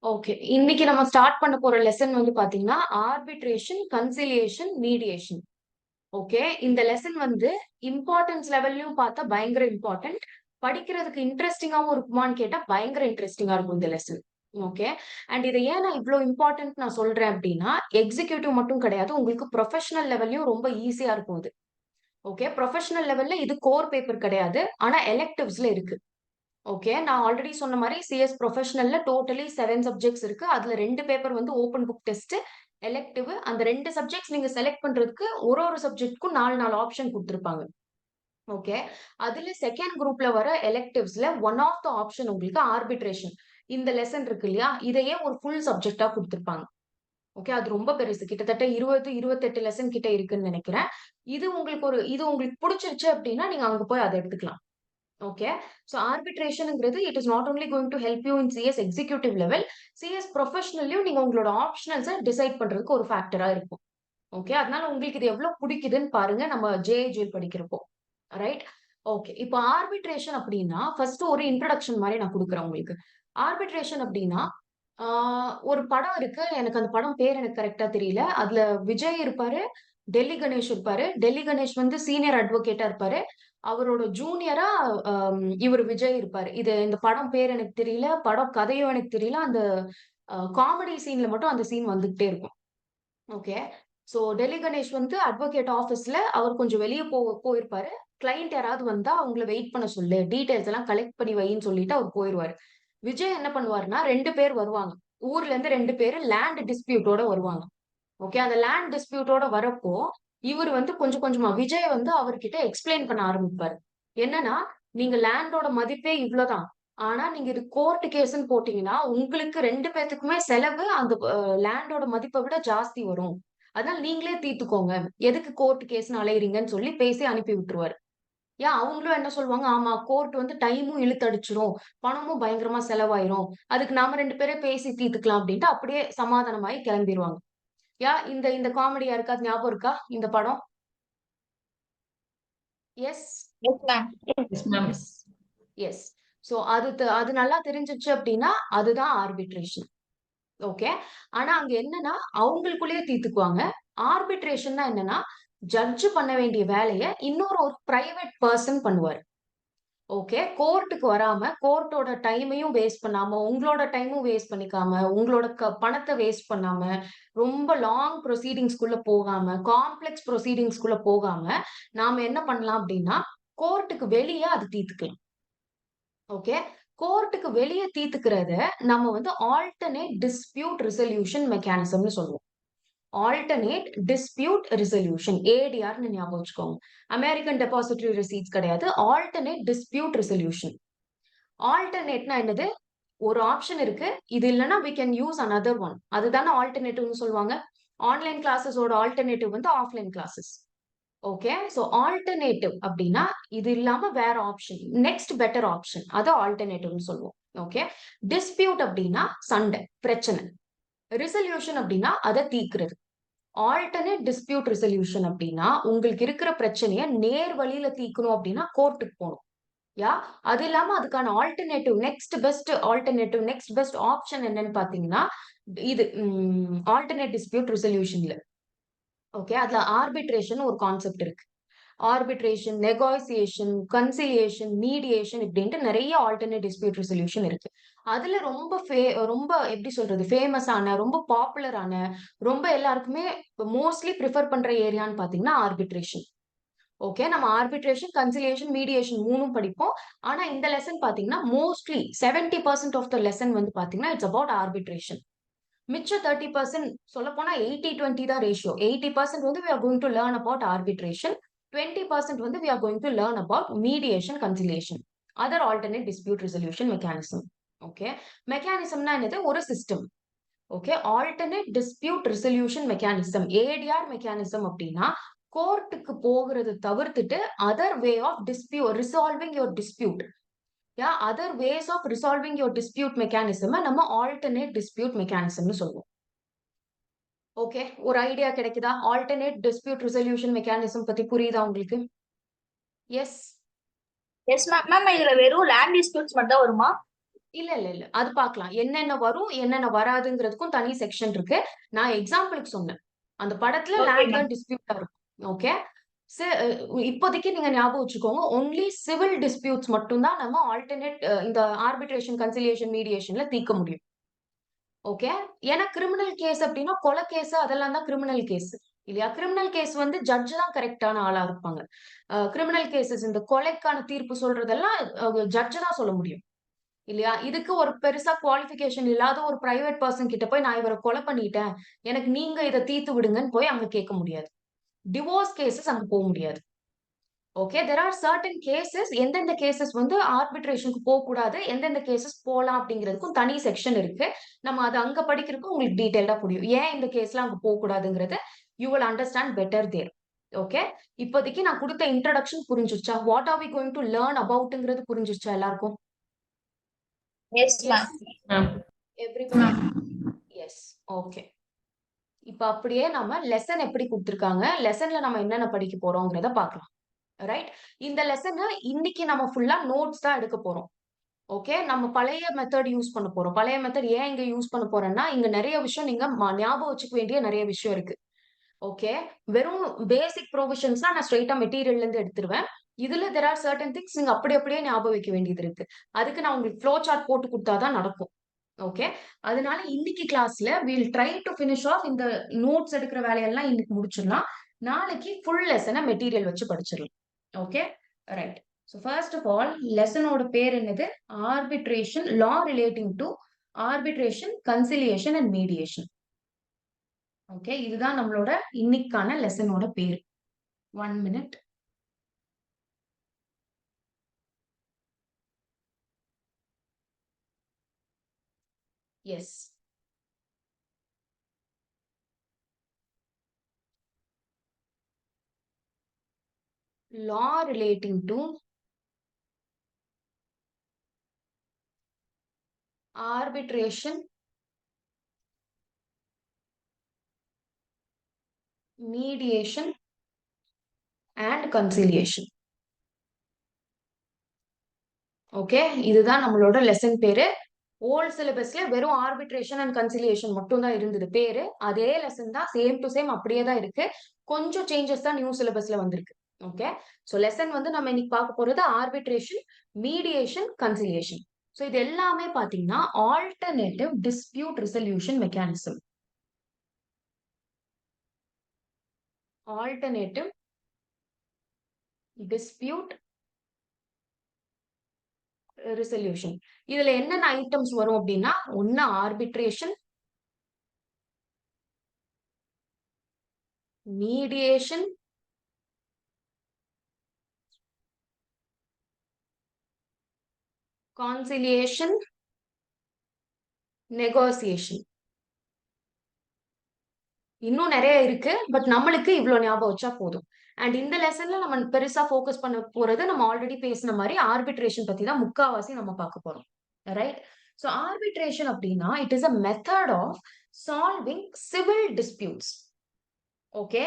Okay. இன்னைக்கு நம்ம start பண்ண போற லெசன் வந்து பாத்தீங்கன்னா, ஆர்பிட்ரேஷன், கன்சிலியேஷன், மீடியேஷன். ஓகே. இந்த லெசன் வந்து இம்பார்ட்டன்ஸ் லெவல்லயும் பார்த்தா பயங்கர இம்பார்ட்டன்ட். படிக்கிறதுக்கு இன்ட்ரஸ்டிங்காவும் இருக்குமான்னு கேட்டா பயங்கர இன்ட்ரஸ்டிங்கா இருக்கும் இந்த லெசன். ஓகே. அண்ட் இத ஏன் நான் இவ்ளோ இம்பார்ட்டன்ட் நான் சொல்றேன் அப்டின்னா, எக்ஸிக்யூட்டிவ் மட்டும் கிடையாது. உங்களுக்கு ப்ரொஃபஷனல் லெவல்லயும் ரொம்ப ஈஸியா இருக்கும் இது. ஓகே. ப்ரொஃபஷனல் லெவல்ல இது கோர் பேப்பர் கிடையாது. ஆனா எலெக்டிவ்ஸ்ல இருக்கு. ஓகே. நான் ஆல்ரெடி சொன்ன மாரி சிஎஸ் ப்ரொஃபஷனல்ல டோட்டலி 7 சப்ஜெக்ட்ஸ் இருக்கு. அதுல 2 பேப்பர் வந்து ஓப்பன் புக் டெஸ்ட், எலெக்டிவ். அந்த 2 சப்ஜெக்ட்ஸ் நீங்க செலக்ட் பண்றதுக்கு ஒரு சப்ஜெக்ட்க்கும் 4 ஆப்ஷன் குடுத்திருப்பாங்க. ஓகே. அதுல 2ண்ட் குரூப்ல வர எலெக்டிவ்ஸ்ல ஒன் ஆஃப் த ஆப்ஷன் உங்களுக்கு ஆர்பிட்ரேஷன். இந்த லெசன் இருக்கு இல்லையா? இதையே ஒரு ஃபுல் சப்ஜெக்ட்டா குடுத்திருப்பாங்க. ஓகே. அது ரொம்ப பெருசு. கிட்டத்தட்ட 20, 28 லெசன் கிட்ட இருக்குன்னு நெனைக்கிறேன். இது உங்களுக்கு புடிச்சிருச்சு அப்டின்னா, நீங்க அங்க போய் அத எடுத்துக்கலாம். ஓகே. சோ ஆர்பிட்ரேஷன்ங்கிறது it is not only going to help you in CS executive level. CS ப்ரொஃபஷனல்லயும் நீங்க உங்களோட ஆப்ஷனல்ஸ டிசைட் பண்றதுக்கு ஒரு ஃபேக்டரா இருக்கும். ஓகே. அதனால உங்களுக்கு இது எவ்வளவு புடிக்குதுன்னு பாருங்க நம்ம ஜேஏஜிஎல் படிக்கிறப்போ. ரைட்? ஓகே. இப்போ ஆர்பிட்ரேஷன் அப்டின்னா, ஃபர்ஸ்ட் ஒரு இன்ட்ரோடக்ஷன் மாரி நான் குடுக்குறேன் உங்களுக்கு. ஆர்பிட்ரேஷன் அப்டின்னா, ஆ ஒரு படம் இருக்கு. எனக்கு அந்த படம் பேர் எனக்கு கரெக்ட்டா தெரியல. அதுல விஜய் இருப்பாரு, டெல்லி கணேஷ் இருப்பாரு. டெல்லி கணேஷ் வந்து சீனியர் அட்வொகேட்டா இருப்பாரு. அவரோட ஜூனியரா இவரு விஜய் இருப்பாரு. இந்த படம் பேர் எனக்கு தெரியல. படம் கதையும் எனக்கு தெரியல. அந்த காமெடி சீன்ல மட்டும் அந்த சீன் வந்துகிட்டே இருக்கும். ஓகே. சோ டெல்லி கணேஷ் வந்து அட்வொகேட் ஆபீஸ்ல அவர் கொஞ்சம் வெளிய போயிருப்பாரு. கிளையன்ட் யாராவது வந்தா அவங்கள வெயிட் பண்ண சொல்லு. டீடைல்ஸ் எல்லாம் கலெக்ட் பண்ணி வைன்னு சொல்லிட்டு அவர் போயிருவாரு. விஜய் என்ன பண்ணுவாருன்னா 2 பேர் வருவாங்க. ஊர்ல இருந்து 2 பேரு லேண்ட் டிஸ்பியூட்டோட வருவாங்க. ஓகே. அந்த லேண்ட் டிஸ்பியூட்டோட வரப்போ, இவரு வந்து கொஞ்சம் கொஞ்சமா விஜய் வந்து அவர்கிட்ட எக்ஸ்பிளைன் பண்ண ஆரம்பிப்பாரு. என்னன்னா, நீங்க லேண்டோட மதிப்பே இவ்ளோதான். ஆனா நீங்க இது கோர்ட் கேஸ்ன்னு போட்டீங்கன்னா, உங்களுக்கு 2 பேத்துக்குமே செலவு அந்த லேண்டோட மதிப்ப விட ஜாஸ்தி வரும். அதனால நீங்களே தீர்த்துக்கோங்க. எதுக்கு கோர்ட் கேஸ்ன்னு அலையறீங்கன்னு சொல்லி பேசி அனுப்பி விட்டுருவாரு. அவங்களும் என்ன சொல்லுவாங்க, ஆமா கோர்ட் வந்து டைமும் இழுத்தடிச்சுரும். பணமும் பயங்கரமா செலவாயிரும். அதுக்கு நாம 2 பேரே பேசி தீர்த்துக்கலாம் அப்டின்ட்டு அப்படியே சமாதானமாயி கெளம்பிருவாங்க. இந்த இந்த காமெடி யாருக்காவது ஞாபகம் இருக்கா? இந்த படம்? Yes, Yes, ma'am. Yes, ma'am. Yes, yes. So அது நல்லா தெரிஞ்சுச்சு அப்டின்னா, அதுதான் ஆர்பிட்ரேஷன். ஓகே. ஆனா அங்க என்னன்னா, அவங்களுக்குள்ளேயே தீர்த்துக்குவாங்க. ஆர்பிட்ரேஷன்னா என்னன்னா, ஜட்ஜ் பண்ண வேண்டிய வேலைய ஒரு பிரைவேட் பெர்சன் பண்ணுவாரு. ஓகே. கோர்ட்க்கு வராம, கோர்ட்டோட டைமையும் வேஸ்ட் பண்ணாம, உங்களோட டைமும் வேஸ்ட் பண்ணிக்காம, உங்களோட பணத்த வேஸ்ட் பண்ணாம, ரொம்ப லாங் ப்ரொசீடிங்ஸ்க்குள்ள போகாம, காம்ப்ளெக்ஸ் ப்ரொசீடிங்ஸ்க்குள்ள போகாம, நாம என்ன பண்ணலாம் அப்டின்னா, கோர்ட்க்கு வெளிய அது தீர்த்துக்கலாம். ஓகே. கோர்ட்க்கு வெளிய தீர்த்துக்கிறத நம்ம வந்து ஆல்டர்னேட் டிஸ்பியூட் ரெசல்யூஷன் மெக்கானிசம்னு சொல்லுவோம். ஆல்டர்னேட் டிஸ்பியூட் ரெசல்யூஷன் ஏடிஆர்ன்னு ஞாபகம் வச்சுக்கோங்க. அமெரிக்கன் டெபாசிட்டரி ரிசீட்ஸ் கிடையாது. Alternate dispute resolution. ஆல்டர்னேட்னா என்னது? ஒரு ஆப்ஷன் இருக்கு. இது இல்லன்னா we can use another one. அதுதானே ஆல்டர்னேட்டிவ்னு சொல்லுவாங்க. ஆன்லைன் கிளாஸஸோட ஆல்டர்னேட்டிவ் வந்து offline classes. Okay. So alternative அப்டின்னா, இது இல்லாம வேற ஆப்ஷன். Next better option. அத ஆல்டர்னேட்டிவ்னு சொல்லுவோம். ஓகே. டிஸ்பியூட் அப்டின்னா சண்டை, பிரச்சனை. ரிசல்யூஷன் அப்டின்னா அத தீர்க்கிறது. ஆல்டர்னேட் டிஸ்பியூட் ரெசல்யூஷன் அப்டின்னா, உங்களுக்கு இருக்கிற பிரச்சனைய நேர் வழியில தீர்க்கணும் அப்டின்னா கோர்ட்க்கு போணும். யா அது இல்லாம அதுக்கான நெக்ஸ்ட் பெஸ்ட் ஆப்ஷன் என்னன்னு பார்த்தீங்கன்னா, இது ஆல்டர்னேட் டிஸ்பியூட் ரெசல்யூஷன்ல. ஓகே. அதுல ஆர்பிட்ரேஷன் ஒரு கான்செப்ட் இருக்கு. ஆர்பிட்ரேஷன், நெகோசியேஷன், கன்சிலியேஷன், மீடியேஷன் இப்படின்ட்டு நெறைய ஆல்டர்னேட் டிஸ்பியூட் ரெசல்யூஷன் இருக்கு. அதுல ரொம்ப எப்படி சொல்றது? ஃபேமஸான, ரொம்ப பாப்புலரான, ரொம்ப எல்லாருக்குமே மோஸ்ட்லி பிரிஃபர் பண்ற ஏரியான்னு பார்த்தீங்கன்னா ஆர்பிட்ரேஷன். ஓகே. நம்ம ஆர்பிட்ரேஷன், கன்சிலியேஷன், மீடியேஷன் 3ம் படிப்போம். ஆனா இந்த லெசன் பார்த்தீங்கன்னா, மோஸ்ட்லி 70% ஆஃப் த லெசன் வந்து பார்த்தீங்கன்னா, இட்ஸ் அபௌட் ஆர்பிட்ரேஷன். மிச்ச 30% சொல்லப்போனா 80-20 தான் ரேஷியோ. 80% வந்து we are going to learn about arbitration. 20% வந்து we are going to learn about mediation, conciliation. Other alternate dispute resolution mechanism. Okay. மெக்கானிசம்னா என்னது? ஒரு system. Okay. Alternate dispute resolution mechanism. ADR mechanism அப்டின்னா, கோர்ட்க்கு போகுறத தவிர்த்துட்டு other way of resolving your dispute. Other ways of resolving your dispute மெக்கானிசம நம்ம alternate dispute மெக்கானிசம்னு சொல்லுவோம். ஓகே. ஒரு ஐடியா கிடைக்குதா? ஆல்டர்னேட் டிஸ்பியூட் ரெசல்யூஷன் மெக்கானிசம் பத்தி புரியுதா உங்களுக்கு? எஸ். Yes, ma'am. Ma'am, இதுல வெறும் லேண்ட் டிஸ்பியூட்ஸ் மட்டும் தான் வருமா? இல்ல அது பார்க்கலாம். என்னென்ன வரும், என்னென்ன வராதுங்கிறதுக்கும் தனி செக்ஷன் இருக்கு. நான் எக்ஸாம்பிளுக்கு சொன்னேன். அந்த படத்துல Okay, லேண்ட்ல ma'am. டிஸ்பியூட்டா இருக்கும். ஓகே. சி அ இப்போதைக்கு நீங்க ஞாபகம் வச்சுக்கோங்க. ஒன்லி சிவில் டிஸ்பியூட்ஸ் மட்டும் தான் நம்ம ஆல்டர்னேட் இந்த ஆர்பிட்ரேஷன், கன்சிலியேஷன், மீடியேஷன்ல தீர்க்க முடியும். ஓகே. ஏன்னா கிரிமினல் கேஸ் அப்டின்னா கொலை கேஸ் அதெல்லாம் தான் கிரிமினல் கேஸ். இல்லையா? கிரிமினல் கேஸ் வந்து ஜட்ஜ் தான் கரெக்ட்டான ஆளா இருப்பாங்க. கிரிமினல் கேஸஸ் இந்த கொலைக்கான தீர்ப்பு சொல்றதெல்லாம் ஜட்ஜ் தான் சொல்ல முடியும். இல்லையா? இதுக்கு ஒரு பெருசா குவாலிஃபிகேஷன் இல்லாத ஒரு பிரைவேட் பெர்சன் கிட்ட போய் நான் இவர கொலை பண்ணிட்டேன். எனக்கு நீங்க இத தீர்த்து விடுங்கன்னு போய் அங்க கேட்க முடியாது. டிவோர்ஸ் கேஸஸ் அங்க போ முடியாது. Okay. There are certain cases எந்தெந்த கேஸஸ் வந்து ஆர்பிட்ரேஷன்க்கு போக்கூடாது, எந்தெந்த கேஸஸ் போலாம் அப்படிங்கிறதுக்கும் தனி செக்ஷன் இருக்கு. நம்ம அத அங்க படிக்கிறப்போ உங்களுக்கு டீடைல்டா புரியும். ஏன் இந்த கேஸ்லாம் அங்க போக்கூடாதுங்கிறது you will understand better there. Okay. இப்போதைக்கு நான் குடுத்த இன்ட்ரோடக்ஷன் புரிஞ்சிருச்சா? What are we going to learn அபௌட்ங்கிறது புரிஞ்சிருச்சா எல்லாருக்கும்? Yes, ma'am. Ma'am. Everybody? Ma'am. Yes. Okay. இப்ப அப்படியே நம்ம லெசன் எப்படி குடுத்திருக்காங்க, லெசன்ல நம்ம என்னென்ன படிக்க போறோம்ங்கிறத பார்க்கலாம். ரைட்? இந்த லெசன இன்னைக்கு நம்ம ஃபுல்லா நோட்ஸ் தான் எடுக்க போறோம். ஓகே. நம்ம பழைய மெத்தட் யூஸ் பண்ண போறோம். பழைய மெத்தட் ஏன் இங்க யூஸ் பண்ண போறேன்னா, இங்க நெறைய விஷயம் நீங்க ஞாபகம் வச்சுக்க வேண்டிய நெறைய விஷயம் இருக்கு. ஓகே. வெறும் பேசிக் ப்ரொவிஷன்ஸ்லாம் நான் ஸ்ட்ரெய்ட்டா மெட்டீரியல்ல இருந்து எடுத்துருவேன். இதுல தேர் ஆர் சர்டன் திங்ஸ் நீங்க அப்படியே ஞாபகம் வைக்க வேண்டியது இருக்கு. அதுக்கு நான் உங்களுக்கு ஃப்ளோ சார்ட் போட்டு குடுத்தா தான் நடக்கும். ஓகே. அதனால இன்னைக்கு கிளாஸ்ல will try to finish off இந்த நோட்ஸ் எடுக்கிற வேலையெல்லாம் இன்னைக்கு முடிச்சிடலாம். நாளைக்கு ஃபுல் லெசன மெட்டீரியல் வச்சு படிச்சிடலாம். Okay. Right. So first of all லெசனோட பேர் என்னது? Arbitration law relating to arbitration, conciliation and mediation. Okay. இதுதான் நம்மளோட இன்னைக்கான லெசனோட பேரு. 1 minute. Yes. Law relating to arbitration, mediation and conciliation. Okay. இதுதான் நம்மளோட லெசன் பேரு. ஓல்ட் சிலபஸ்ல வெறும் ஆர்பிட்ரேஷன் அண்ட் கன்சிலியேஷன் மட்டும் தான் இருந்தது பேரு. அதே லெசன் தான் சேம் டு சேம் அப்படியே தான் இருக்கு. கொஞ்சம் சேஞ்சஸ் தான் நியூ சிலபஸ்ல வந்திருக்கு. ஓகே. சோ லெசன் வந்து நம்ம இன்னைக்கு பார்க்க போறது ஆர்பிட்ரேஷன், மீடியேஷன், கன்சிலியேஷன். சோ இது எல்லாமே பாத்தீங்கன்னா alternative dispute resolution mechanism. Alternative dispute resolution. இதுல என்னென்ன ஐட்டம்ஸ் வரும் அப்படின்னா, ஒண்ணு ஆர்பிட்ரேஷன், மீடியேஷன், கான்சிலியேஷன், நெகோசியேஷன். இன்னும் நிறைய இருக்கு. பட் நம்மளுக்கு இவ்ளோ ஞாபகம் வச்சா போதும். அண்ட் இந்த லெசன்ல நம்ம பெருசா ஃபோக்கஸ் பண்ண போறது நம்ம ஆல்ரெடி பேசின மாரி ஆர்பிட்ரேஷன் பத்தி தான் முக்காவாசி நம்ம பார்க்க போறோம். ரைட்? சோ ஆர்பிட்ரேஷன் அப்படின்னா it is a method of solving civil disputes. Okay.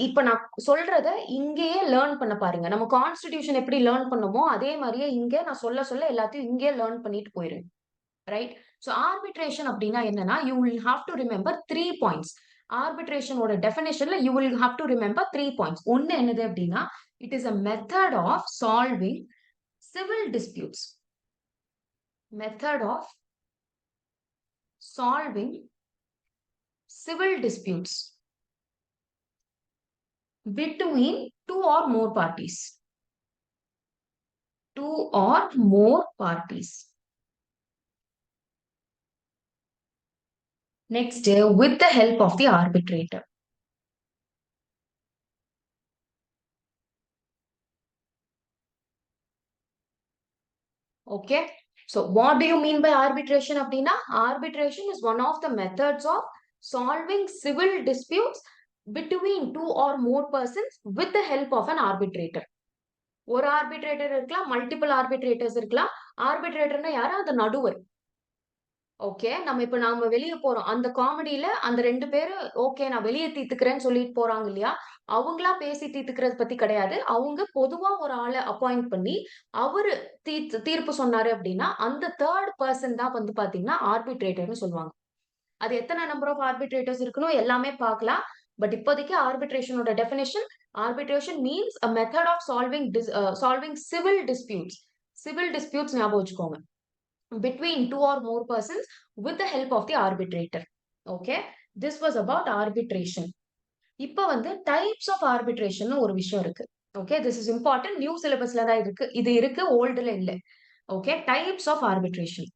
இப்ப நான் சொல்றத இங்கேயே லேர்ன் பண்ண பாருங்க. நம்ம கான்ஸ்டிடியூஷன் எப்படி லேர்ன் பண்ணோமோ, அதே மாரியே இங்க நான் சொல்ல எல்லாத்தையும் இங்கேயே லேர்ன் பண்ணிட்டு போயிருங்க. ரைட்? சோ ஆர்பிட்ரேஷன் அப்படின்னா என்னன்னா, you will have to remember 3 points. ஆர்பிட்ரேஷனோட டெஃபினிஷன்ல you will have to remember 3 points. ஒண்ணு என்னது அப்படின்னா, it is a method of solving civil disputes. Method of solving civil disputes between two or more parties. Two or more parties. Next, with the help of the arbitrator. Okay. So what do you mean by arbitration அப்படின்னா? Arbitration is one of the methods of solving civil disputes between two or more persons with the help of an arbitrator. ஒரு arbitrator இருக்கலாம், multiple ஆர்பிட்ரேட்டர்ஸ் இருக்கலாம். ஆர்பிட்ரேட்டர்னா யாரு? அந்த நடுவர். Okay. நாம வெளிய போறோம். அந்த காமெடில அந்த 2 பேரு ஓகே நான் வெளிய தீர்த்துக்கிறேன்னு சொல்லிட்டு போறாங்க இல்லையா? அவங்களா பேசி தீர்த்துக்கிறது பத்தி கிடையாது. அவங்க பொதுவா ஒரு ஆள அப்பாயிண்ட் பண்ணி, அவரு தீர்ப்பு சொன்னாரு அப்டின்னா, அந்த 3 பெர்சன் தான் வந்து பார்த்தீங்கன்னா, ஆர்பிட்ரேட்டர்ன்னு சொல்லுவாங்க. அது எத்தன நம்பர் ஆஃப் ஆர்பிட்ரேட்டர்ஸ் இருக்குன்னு எல்லாமே பார்க்கலாம். பட் இப்போதைக்கு ஆர்பிட்ரேஷனோட definition, arbitration means a method of solving civil disputes. Civil disputes ஞாபகம் வச்சுக்கோங்க. Between two or more persons with the help of the arbitrator. Okay, this was about arbitration. இப்ப வந்து டைப்ஸ் ஆஃப் ஆர்பிட்ரேஷன் ஒரு விஷயம் இருக்கு. Okay, this is important. New சிலபஸ்ல தான் இருக்கு. இது இருக்கு, ஓல்டுல இல்ல. Okay, types of arbitration.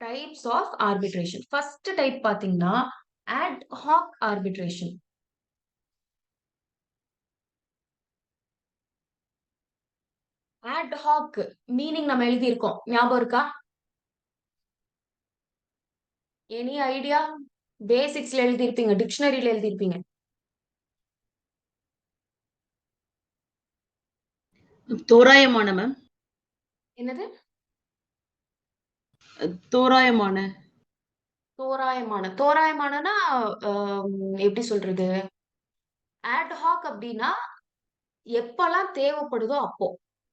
Types of arbitration. First type பாத்தீங்கன்னா ad hoc arbitration. ad hoc meaning நம்ம எழுதி இருக்கோம், ஞாபகம் இருக்கா? Any idea? பேசிக்ஸ்ல எழுதிருப்பீங்க, டிக்ஷனரியில எழுதிருப்பீங்க. தோராயமான மேம். என்னது? தோராயமான. தோராயமானனா எப்படி சொல்றது? ad hoc அப்படின்னா எப்பெல்லாம் தேவைப்படுதோ அப்போ,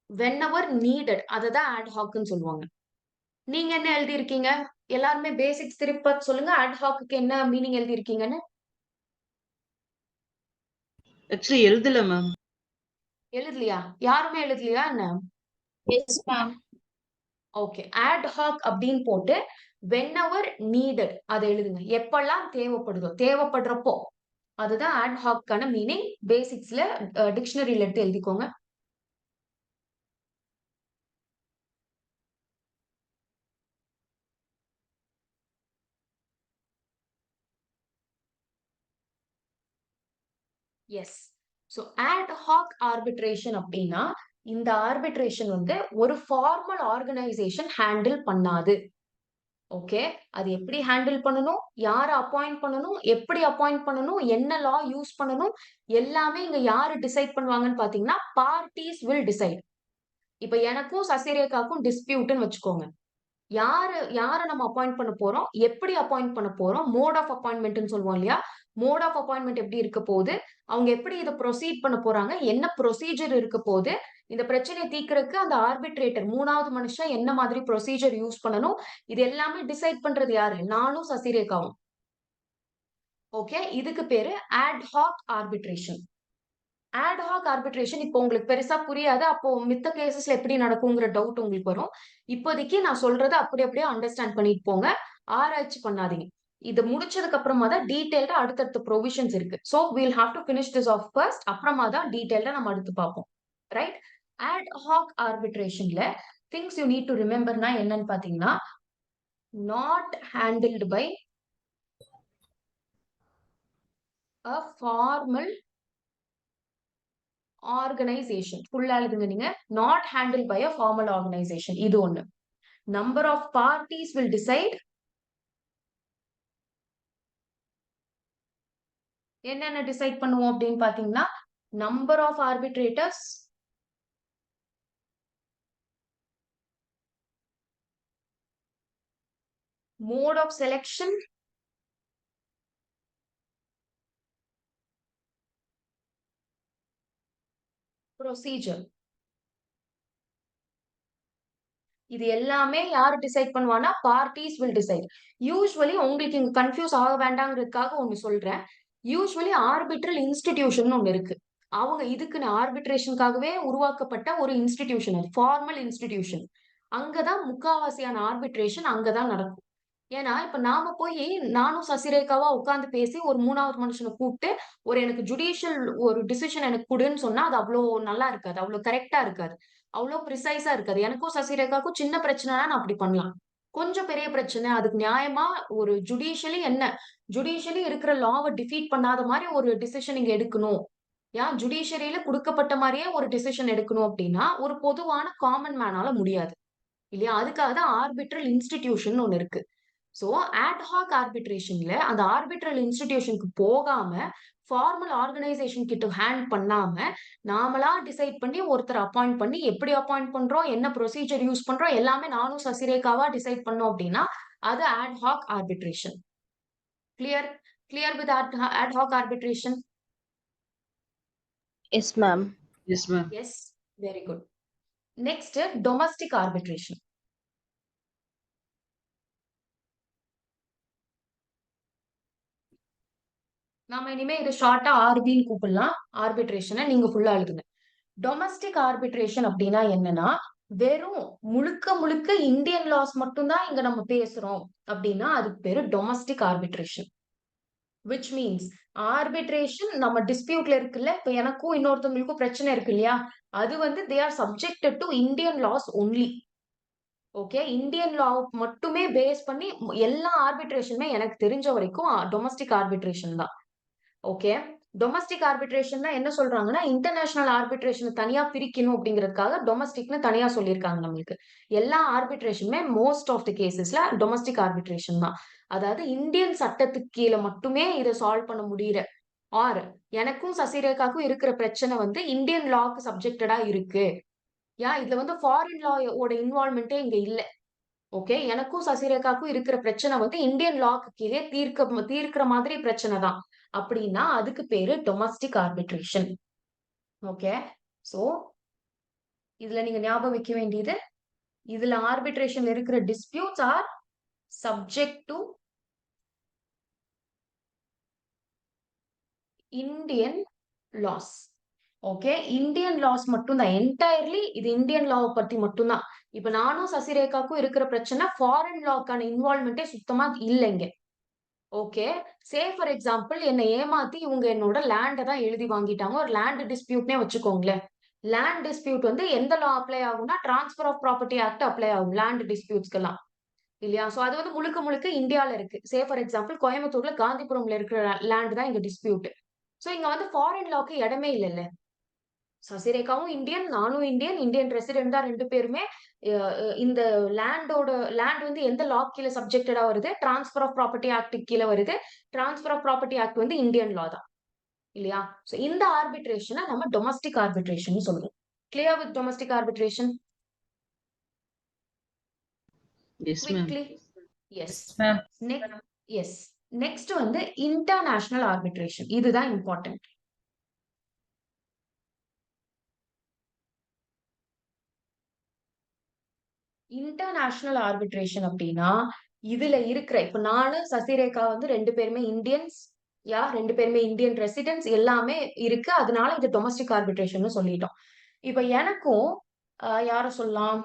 whenever needed, அததான் ad hocன்னு சொல்லுவாங்க. நீங்க என்ன எழுதியிருக்கீங்க? எல்லாருமே பேசிக்ஸ் திருப்பி பார்த்து சொல்லுங்க. ad hocக்கு என்ன மீனிங் எழுதியிருக்கீங்கன்னு. ஆக்சுவலி எழுதல மேம். எழுதலையா? யாருமே எழுதலையா என்ன? Yes, ma'am. Okay, ad hoc அப்படின்னு போட்டு whenever needed அதை எழுதுங்க. எப்பெல்லாம் தேவைப்படுதோ, தேவைப்படுறப்போ, அதுதான் ad hocக்கான மீனிங். பேசிக்ஸ்ல டிக்ஷனரியில எடுத்து எழுதிக்கோங்க. Yes. So ad hoc arbitration அப்படின்னா, இந்த ஆர்பிட்ரேஷன் வந்து ஒரு ஃபார்மல் ஆர்கனைசேஷன் ஹேண்டில் பண்ணாது. ஓகே, அது எப்படி ஹேண்டில் பண்ணணும், யார அப்பாயிண்ட் பண்ணணும், எப்படி அப்பாயிண்ட் பண்ணணும், என்ன லா யூஸ் பண்ணணும், எல்லாமே இங்க யாரு டிசைட் பண்ணுவாங்கன்னு பாத்தீங்கன்னா, பார்ட்டிஸ் வில் டிசைட். இப்ப எனக்கும் சசிரேகாக்கும் டிஸ்பியூட்னு வச்சுக்கோங்க. யார நம்ம அப்பாயிண்ட் பண்ண போறோம், எப்படி அப்பாயிண்ட் பண்ண போறோம், மோட் ஆஃப் அப்பாயின்ட்மெண்ட்னு சொல்லுவோம் இல்லையா? மோட் ஆஃப் அப்பாயின்ட்மெண்ட் எப்படி இருக்க போகுது, அவங்க எப்படி இத ப்ரொசீட் பண்ண போறாங்க, என்ன ப்ரொசீஜர் இருக்க போகுது, இந்த பிரச்சனையை தீர்க்கறதுக்கு அந்த ஆர்பிட்ரேட்டர் 3வது மனுஷன் என்ன மாதிரி ப்ரொசீஜர் யூஸ் பண்ணணும், இது எல்லாமே டிசைட் பண்றது யாரு? நானும் சசிரேகாவும். ஓகே, இதுக்கு பேரு ad hoc arbitration. ad hoc arbitration இப்போ உங்களுக்கு பெருசா புரியாது. அப்போ மித்த கேசஸ்ல எப்படி நடக்குங்கிற டவுட் உங்களுக்கு வரும். இப்போதைக்கு நான் சொல்றத அப்படியே அண்டர்ஸ்டாண்ட் பண்ணிட்டு போங்க. ஆராய்ச்சி பண்ணாதீங்க. இது முடிச்சதுக்கு அப்புறமா தான் டீடைல்டா அடுத்தடுத்த ப்ரொவிஷன்ஸ் இருக்கு. So we'll have to finish this off first. அப்புறமா தான் டீடைல்டா நம்ம அடுத்து பார்ப்போம். ரைட்? ad hoc ஆர்பிட்ரேஷன்ல things you need to rememberனா என்னன்னு பாத்தீங்கன்னா, not handled by a formal organisation. ஃபுல்லா எழுதுங்க நீங்க. Not handle by a formal organisation. இது ஒண்ணு. Number of parties will decide. என்னென்ன டிசைட் பண்ணுவோம் அப்படின்னு பாத்தீங்கன்னா, number of arbitrators, mode of selection, procedure. இது எல்லாமே யாரு டிசைட் பண்ணுவானா, பார்ட்டிஸ் வில் டிசைட். யூசுவலி உங்களுக்கு இங்க கன்ஃபியூஸ் ஆக வேண்டாங்கிறதுக்காக ஒண்ணு சொல்றேன். யூசுவலி ஆர்பிட்ரல் இன்ஸ்டிடியூஷன் ஒண்ணு இருக்கு. அவங்க இதுக்குன்னு ஆர்பிட்ரேஷனுக்காகவே உருவாக்கப்பட்ட ஒரு இன்ஸ்டிடியூஷன், அது ஃபார்மல் இன்ஸ்டிடியூஷன். அங்கதான் முக்காவாசியான ஆர்பிட்ரேஷன் அங்கதான் நடக்கும். ஏன்னா இப்ப நாம போய் நானும் சசிரேகாவா உட்கார்ந்து பேசி ஒரு 3வது மனுஷனை கூப்பிட்டு எனக்கு ஜுடிஷியல் ஒரு டிசிஷன் எனக்கு குடுன்னு சொன்னா அது அவ்வளோ நல்லா இருக்காது, அவ்வளவு கரெக்டா இருக்காது, அவ்வளோ ப்ரிசைஸா இருக்காது. எனக்கும் சசிரேகாவுக்கும் சின்ன பிரச்சனைனா நான் அப்படி பண்ணலாம். கொஞ்சம் பெரிய பிரச்சனை, அதுக்கு நியாயமா ஒரு ஜுடிஷியலி இருக்கிற லாவை டிஃபீட் பண்ணாத மாதிரி ஒரு டிசிஷன் இங்க எடுக்கணும். ஜுடிஷியரியில கொடுக்கப்பட்ட மாதிரியே ஒரு டிசிஷன் எடுக்கணும் அப்படின்னா ஒரு பொதுவான காமன் மேனால முடியாது இல்லையா? அதுக்காக தான் ஆர்பிட்ரல் இன்ஸ்டிடியூஷன் ஒண்ணு இருக்கு. சோ ஆட்ஹாக் ஆர்பிட்ரேஷன்ல அந்த ஆர்பிட்ரல் இன்ஸ்டிடியூஷனுக்கு போகாம ஃபார்மல் ஆர்கனைசேஷன் கிட்ட ஹேண்ட் பண்ணாம நாமளா டிசைட் பண்ணி ஒருத்தர் அப்பாயிண்ட் பண்ணி எப்படி அப்பாயிண்ட் பண்றோம், என்ன ப்ரொசீஜர் யூஸ் பண்றோம் எல்லாமே நானும் சசிரேகாவா டிசைட் பண்ணோம் அப்படின்னா அது ad hoc arbitration. Clear? Clear with ad hoc arbitration? Yes, ma'am. Yes ma'am. Yes, very good. Next domestic arbitration. நாம இனிமே இதை ஷார்ட்டா ஆர்பின்னு கூப்பிடலாம். ஆர்பிட்ரேஷனை நீங்க ஃபுல்லா எழுதுங்க. டொமஸ்டிக் ஆர்பிட்ரேஷன் அப்படின்னா என்னன்னா வெறும் முழுக்க முழுக்க இந்தியன் லாஸ் மட்டும்தான் இங்க நம்ம பேசுறோம் அப்படின்னா அதுக்கு பேரு domestic arbitration. Which means arbitration நம்ம டிஸ்பியூட்ல இருக்குல்ல, இப்ப எனக்கும் இன்னொருத்தவங்களுக்கும் பிரச்சனை இருக்கு இல்லையா, அது வந்து they are subjected to Indian laws only. Okay, Indian law மட்டுமே பேஸ் பண்ணி எல்லா ஆர்பிட்ரேஷனுமே எனக்கு தெரிஞ்ச வரைக்கும் டொமஸ்டிக் ஆர்பிட்ரேஷன் தான். ஓகே, டொமஸ்டிக் ஆர்பிட்ரேஷன் என்ன சொல்றாங்கன்னா இன்டர்நேஷனல் ஆர்பிட்ரேஷன் தனியா பிரிக்கணும் அப்படிங்கிறதுக்காக டொமஸ்டிக்னு தனியா சொல்லியிருக்காங்க நம்மளுக்கு. எல்லா ஆர்பிட்ரேஷனுமே மோஸ்ட் ஆஃப் தி கேசஸ்ல டொமஸ்டிக் ஆர்பிட்ரேஷன் தான். அதாவது இந்தியன் சட்டத்துக்கு கீழே மட்டுமே இதை சால்வ் பண்ண முடியற ஆர் எனக்கும் சசிரேகாக்கும் இருக்கிற பிரச்சனை வந்து இந்தியன் லாக்கு சப்ஜெக்டடா இருக்கு. இதுல வந்து ஃபாரின் லாவோட இன்வால்மெண்டே இங்க இல்ல. ஓகே, எனக்கும் சசிரேகாக்கும் இருக்கிற பிரச்சனை வந்து இந்தியன் லாக்கு கீழே தீர்க்கிற மாதிரி பிரச்சனை தான் அப்படின்னா அதுக்கு பேரு டொமஸ்டிக் ஆர்பிட்ரேஷன். ஓகே, சோ இதுல நீங்க ஞாபகம் வைக்க வேண்டியது, இதுல ஆர்பிட்ரேஷன் இருக்கிற disputes are subject to Indian laws. Okay, Indian laws மட்டும் தான், என்டையர்லி இது இந்தியன் லா பத்தி மட்டும்தான். இப்ப நானும் சசிரேகாக்கும் இருக்கிற பிரச்சனை ஃபாரின் லாக்கான இன்வால்மெண்டே சுத்தமா இல்லைங்க. ஓகே, சே ஃபார் எக்ஸாம்பிள் என்னை ஏமாத்தி இவங்க என்னோட லேண்டை தான் எழுதி வாங்கிட்டாங்க, ஒரு லேண்ட் டிஸ்பியூட்னே வச்சுக்கோங்களேன். லேண்ட் டிஸ்பியூட் வந்து எந்த லா அப்ளை ஆகும்னா transfer of property act apply ஆகும் லேண்ட் டிஸ்பியூட்ஸ்க்கெல்லாம் இல்லையா. சோ அது வந்து முழுக்க முழுக்க இந்தியால இருக்கு. சே ஃபார் எக்ஸாம்பிள் கோயம்புத்தூர்ல காந்திபுரம்ல இருக்கிற லேண்ட் தான் இங்க டிஸ்பியூட். சோ இங்க வந்து ஃபாரின் லாக்கு இடமே இல்லைல்ல. சசிரேகாவும் இந்தியன், நானும் இந்தியன், இந்தியன் ரெசிடென்ட் தான் ரெண்டு பேருமே. இந்த லேண்ட் வந்து எந்த லா கீழே சப்ஜெக்டடா வருது, டிரான்ஸ்பர் ஆஃப் ப்ராப்பர்ட்டி ஆக்ட் கீழே வருது. டிரான்ஸ்பர் ஆஃப் ப்ராப்பர்ட்டி ஆக்ட் வந்து இந்தியன் லா தான் இல்லையா. சோ இந்த ஆர்பிட்ரேஷனை நம்ம டொமஸ்டிக் ஆர்பிட்ரேஷன் சொல்லுவோம். Clear with domestic arbitration? Yes ma'am. Quickly. Yes Ma'am. Yes. Next வந்து இன்டர்நேஷனல் ஆர்பிட்ரேஷன். இதுதான் இம்பார்ட்டன்ட். இன்டர்நேஷனல் ஆர்பிட்ரேஷன் அப்படின்னா இதுல இருக்கிற இப்ப நானு சசிரேகா வந்து ரெண்டு பேருமே இந்தியன்ஸ், ரெண்டு பேருமே இந்தியன் ரெசிடென்ட்ஸ் எல்லாமே இருக்கு. அதனால இது டொமஸ்டிக் ஆர்பிட்ரேஷன் சொல்லிட்டோம். இப்ப எனக்கும் யார சொல்லலாம்,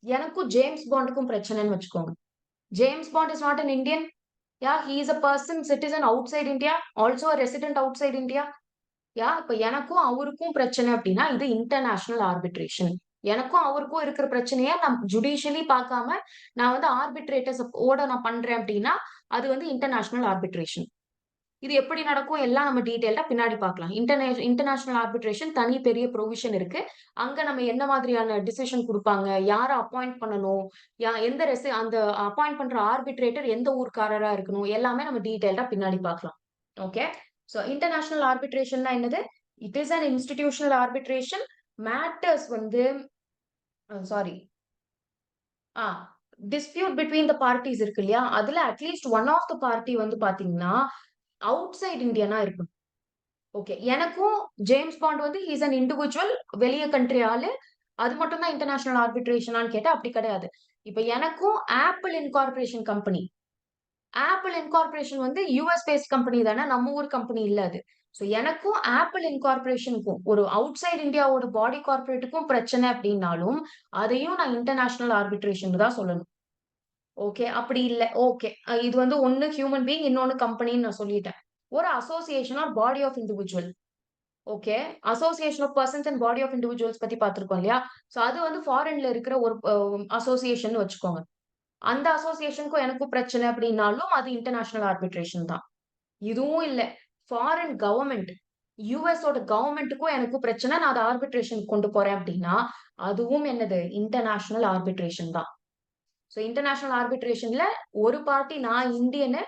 எனக்கும் ஜேம்ஸ் பாண்டுக்கும் பிரச்சனைன்னு வச்சுக்கோங்க. James bond is not an Indian. he is a person citizen outside India, also a resident outside India. இப்ப எனக்கும் அவருக்கும் பிரச்சனை அப்படின்னா இது இன்டர்நேஷனல் ஆர்பிட்ரேஷன். எனக்கும் அவருக்கும் இருக்கிற பிரச்சனைய நான் ஜுடிஷியலி பார்க்காம நான் வந்து ஆர்பிட்ரேட்டர்ஸ் ஓட நான் பண்றேன் அப்படின்னா அது வந்து இன்டர்நேஷனல் ஆர்பிட்ரேஷன். இது எப்படி நடக்கும் எல்லாம் நம்ம டீடைல்டா பின்னாடி பார்க்கலாம். இன்டர்நேஷனல் ஆர்பிட்ரேஷன் தனி பெரிய ப்ரொவிஷன் இருக்கு. அங்க நம்ம என்ன மாதிரியான டிசிஷன் கொடுப்பாங்க, யாரை அப்பாயிண்ட் பண்ணணும், அந்த அப்பாயிண்ட் பண்ற ஆர்பிட்ரேட்டர் எந்த ஊர்க்காரரா இருக்கணும், எல்லாமே நம்ம டீடைல்டா பின்னாடி பார்க்கலாம். ஓகே, சோ இன்டர்நேஷனல் ஆர்பிட்ரேஷன்னா என்னது? It is an institutional arbitration. Matters வந்து டிஸ்பியூட் பிட்வீன் த பார்ட்டிஸ் இருக்கு இல்லையா, அதுல at least one of the party வந்து பாத்தீங்கன்னா அவுட் சைட் இந்தியனா இருக்கும். ஓகே, எனக்கும் ஜேம்ஸ் பாண்ட் வந்து ஹீஸ் அன் இண்டிவிஜுவல், வெளிய கண்ட்ரி ஆளு. அது மட்டும் தான் இன்டர்நேஷனல் ஆர்பிட்ரேஷனான்னு கேட்டா அப்படி கிடையாது. இப்ப எனக்கும் apple incorporation company, apple incorporation வந்து யூஎஸ் பேஸ்ட் கம்பெனி தானே, நம்ம ஊர் கம்பெனி இல்ல அது. சோ எனக்கும் ஆப்பிள் இன்கார்பரேஷனுக்கும் ஒரு அவுட் சைட் இந்தியாவோட பாடி கார்பரேட்டுக்கும் பிரச்சனை அப்படின்னாலும் அதையும் நான் இன்டர்நேஷனல் ஆர்பிட்ரேஷன் தான் சொல்லணும். ஓகே, அப்படி இல்ல. ஓகே, இது வந்து ஒன்னு ஹியூமன் பீயிங், இன்னொன்னு கம்பெனின்னு நான் சொல்லிட்டேன். ஒரு association or body of individual. Okay, association of persons and body of individuals பத்தி பார்த்திருக்கோம் இல்லையா. சோ அது வந்து ஃபாரின்ல இருக்கிற ஒரு அசோசியேஷன் வச்சுக்கோங்க. அந்த அசோசியேஷனுக்கும் எனக்கும் பிரச்சனை அப்படின்னாலும் அது இன்டர்நேஷனல் ஆர்பிட்ரேஷன் தான். இதுவும் இல்ல, ஃபாரின் கவர்மெண்ட், யூஎஸோட கவர்மெண்ட்டுக்கும் எனக்கும் பிரச்சனை, நான் அதை ஆர்பிட்ரேஷன் கொண்டு போறேன் அப்படின்னா அதுவும் என்னது, இன்டர்நேஷனல் ஆர்பிட்ரேஷன் தான். ஸோ இன்டர்நேஷனல் ஆர்பிட்ரேஷன்ல ஒரு பார்ட்டி நான் இந்தியனு,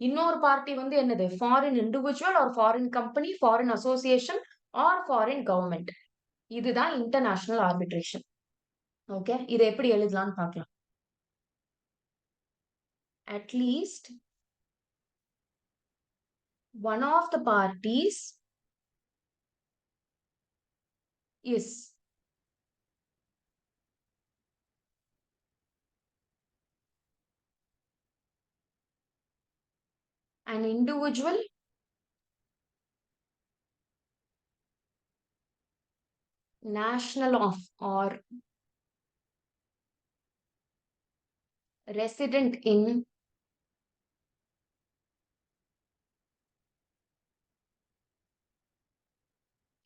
இன்னொரு பார்ட்டி வந்து என்னது foreign individual or foreign company, foreign association or foreign government. இதுதான் இன்டர்நேஷனல் ஆர்பிட்ரேஷன். ஓகே, இதை எப்படி எழுதலாம்னு பார்க்கலாம். At least one of the parties is an individual national of or resident in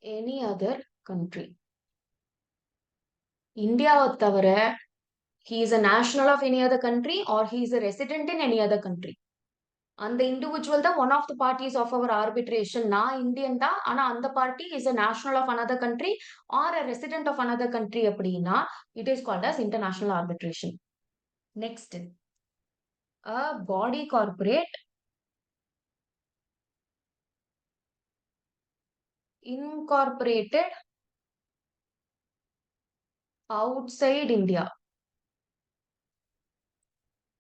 any other country. இந்தியாவை தவிர he is a national of any other country or he is a resident in any other country. அந்த individual தான் one of the parties of our arbitration. நான் Indian தான், ஆனா அந்த party is a national of another country or a resident of another country அப்படின்னா it is called as international arbitration. Next, a body corporate incorporated outside India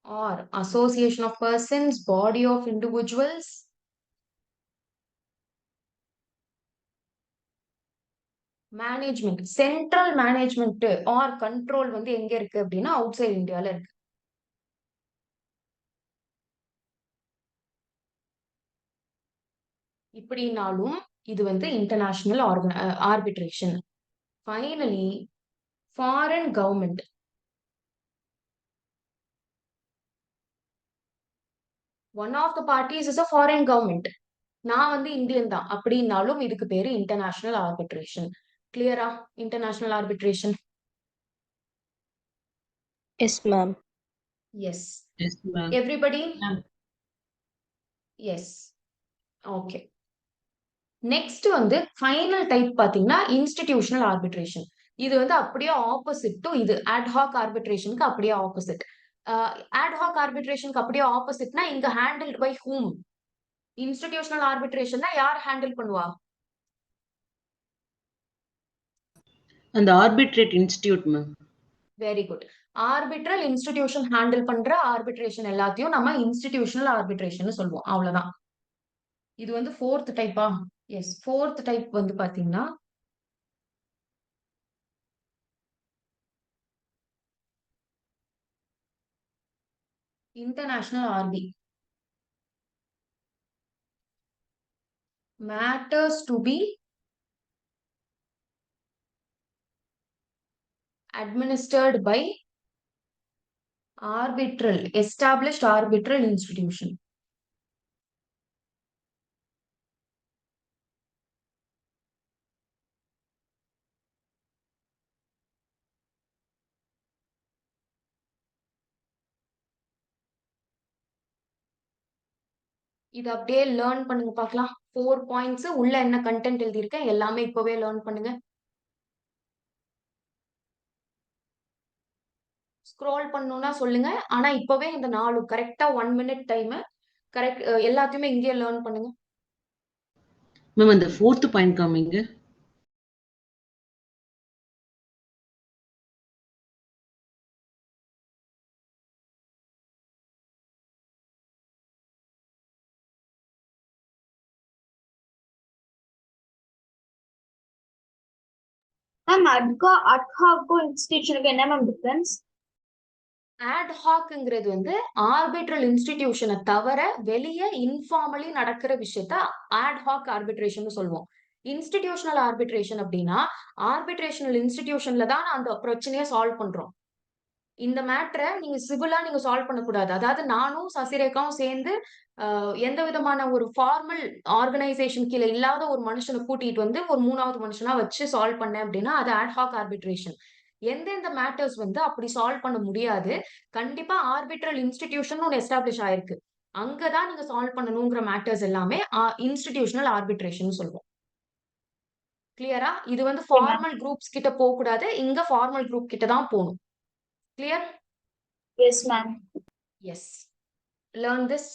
or association of persons, body of individuals management, central management R control வந்து எங்க இருக்கு அப்படின்னா out side இந்தியால இருக்கு. இப்படினாலும் இது வந்து international arbitration. Finally foreign government, one of the parties is a foreign government. நான் வந்து இந்தியன் தான் அப்படின்னாலும் இதுக்கு பேரு இன்டர்நேஷனல் ஆர்பிட்ரேஷன். கிளியரா? International arbitration. Yes, ma'am. Yes, Yes, ma'am. Everybody? Ma'am. Yes, okay. Next வந்து ஃபைனல் டைப் பாத்தீங்கன்னா இன்ஸ்டிடியூஷனல் ஆர்பிட்ரேஷன். இது வந்து அப்படியே ஆப்போசிட் டு இது அட்ஹாக் ஆர்பிட்ரேஷனுக்கு அப்படியே ஆப்போசிட். அட்ஹாக் ஆர்பிட்ரேஷனுக்கு அப்படியே ஆப்போசிட்னா இங்க handled by whom. Institutional arbitration யார் ஹேண்டில் பண்ணுவா? அந்த arbitrage institute ma'am. Very good. Arbitral institution handle பண்ற ஆர்பிட்ரேஷன் எல்லாத்தையும் நம்ம இன்ஸ்டிடியூஷனல் ஆர்பிட்ரேஷன் சொல்லுவோம். அவ்வளவுதான். இது வந்து ஃபோர்த் டைப்பா? எஸ், ஃபோர்த் டைப் வந்து பாத்தீங்கன்னா international RB. Matters to be administered by established arbitral institution. இது அப்படியே லேர்ன் பண்ணுங்க பார்க்கலாம். 4 பாயிண்ட்ஸ் உள்ள என்ன கண்டென்ட் எழுதியிருக்கேன் எல்லாமே இப்பவே லேர்ன் பண்ணுங்க. ஸ்க்ரோல் பண்ணணும்னா சொல்லுங்க. ஆனா இப்பவே இந்த 4 கரெக்டா 1 மினிட் டைம் கரெக்ட் எல்லாத்தையுமே இங்கேயே லேர்ன் பண்ணுங்க. மேம் அந்த ஃபோர்த் பாயிண்ட் காமிங்க. Ma'am, adhoc institution என்ன மேம் டிஃபரன்ஸ்? அட்ஹாக்ங்கிறது வந்து ஆர்பிட்ரல் இன்ஸ்டிடியூஷனை தவிர வெளியே இன்ஃபார்மலி நடக்கிற விஷயத்த அட்ஹாக் ஆர்பிட்ரேஷன் சொல்லுவோம். இன்ஸ்டிடியூஷனல் ஆர்பிட்ரேஷன் அப்படின்னா ஆர்பிட்ரேஷனல் இன்ஸ்டிடியூஷன்ல தான் அந்த பிரச்சனையை சால்வ் பண்றோம். இந்த மேட்டரை நீங்க சிவிலா நீங்க சால்வ் பண்ணக்கூடாது. அதாவது நானும் சசிரேகாவும் சேர்ந்து எந்த விதமான ஒரு ஃபார்மல் ஆர்கனைசேஷன் கீழே இல்லாத ஒரு மனுஷனை கூட்டிட்டு வந்து ஒரு 3வது மனுஷனா வச்சு சால்வ் பண்ணேன் அப்படின்னா அது அட்ஹாக் ஆர்பிட்ரேஷன். எந்தெந்த மேட்டர்ஸ் வந்து அப்படி சால்வ் பண்ண முடியாது, கண்டிப்பா ஆர்பிட்ரல் இன்ஸ்டிடியூஷன் ஒன்று எஸ்டாப்ளிஷ் ஆயிருக்கு, அங்கதான் நீங்க சால்வ் பண்ணணுங்கிற மேட்டர்ஸ் எல்லாமே இன்ஸ்டிடியூஷனல் ஆர்பிட்ரேஷன் சொல்லுவோம். கிளியரா? இது வந்து ஃபார்மல் குரூப்ஸ் கிட்ட போக கூடாது, இங்க ஃபார்மல் குரூப் கிட்ட தான் போகணும். Clear? Yes, ma'am. Yes. Learn this.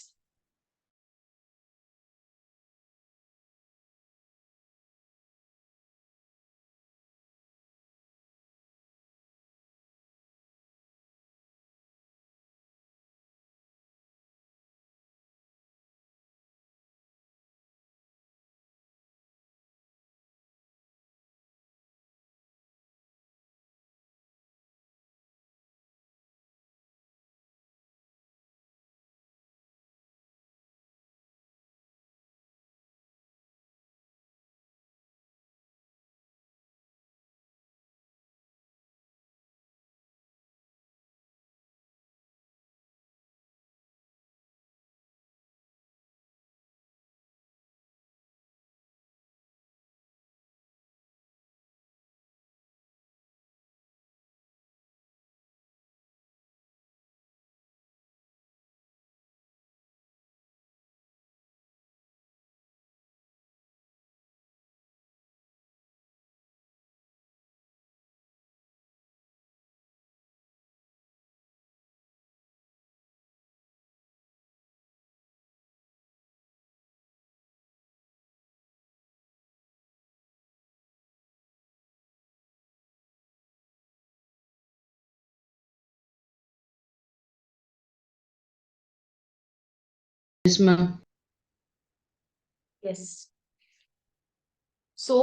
Yes, ma'am. Yes. So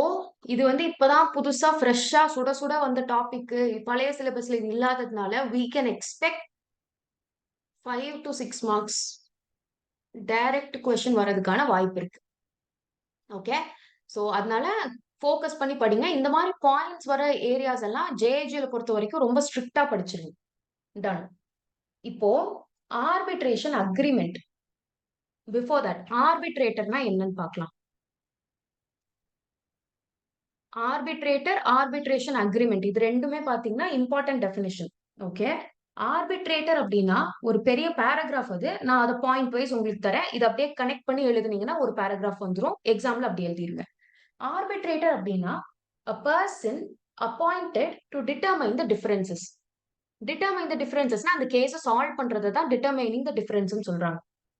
இது வந்து இப்பதான் புதுசா ஃப்ரெஷ்ஷா சுட சுட வந்த டாபிக். பழைய சிலபஸ்ல இது இல்லாததுனால we can expect 5 to 6 marks direct question வர்றதுக்கான வாய்ப்பு இருக்கு. ஓகே, சோ அதனால ஃபோக்கஸ் பண்ணி படிங்க. இந்த மாதிரி பாயிண்ட்ஸ் வர ஏரியாஸ் எல்லாம் ஜேஏஜில பொறுத்த வரைக்கும் ரொம்ப ஸ்ட்ரிக்டா படிச்சிருங்க. டன். இப்போ ஆர்பிட்ரேஷன் அக்ரிமெண்ட். பிஃபோர் தட் ஆர்பிட்ரேட்டர்னா என்னன்னு பார்க்கலாம். ஆர்பிட்ரேட்டர், ஆர்பிட்ரேஷன் அக்ரிமெண்ட் இது ரெண்டுமே பாத்தீங்கன்னா இம்பார்ட்டன்ட் டெஃபினிஷன். ஓகே, ஆர்பிட்ரேட்டர் அப்படின்னா ஒரு பெரிய பேராகிராஃப். அது நான் அதை பாயிண்ட் வைஸ் உங்களுக்கு தரேன். இதை அப்படியே கனெக்ட் பண்ணி எழுதுனீங்கன்னா ஒரு பேராகிராஃப் வந்துரும். எக்ஸாம்ல அப்படி எழுதிருங்க. ஆர்பிட்ரேட்டர் அப்படின்னா a person appointed to determine the differences. determine the differencesனா அந்த கேஸை சால்வ் பண்றதை தான் determining the difference சொல்றாங்க.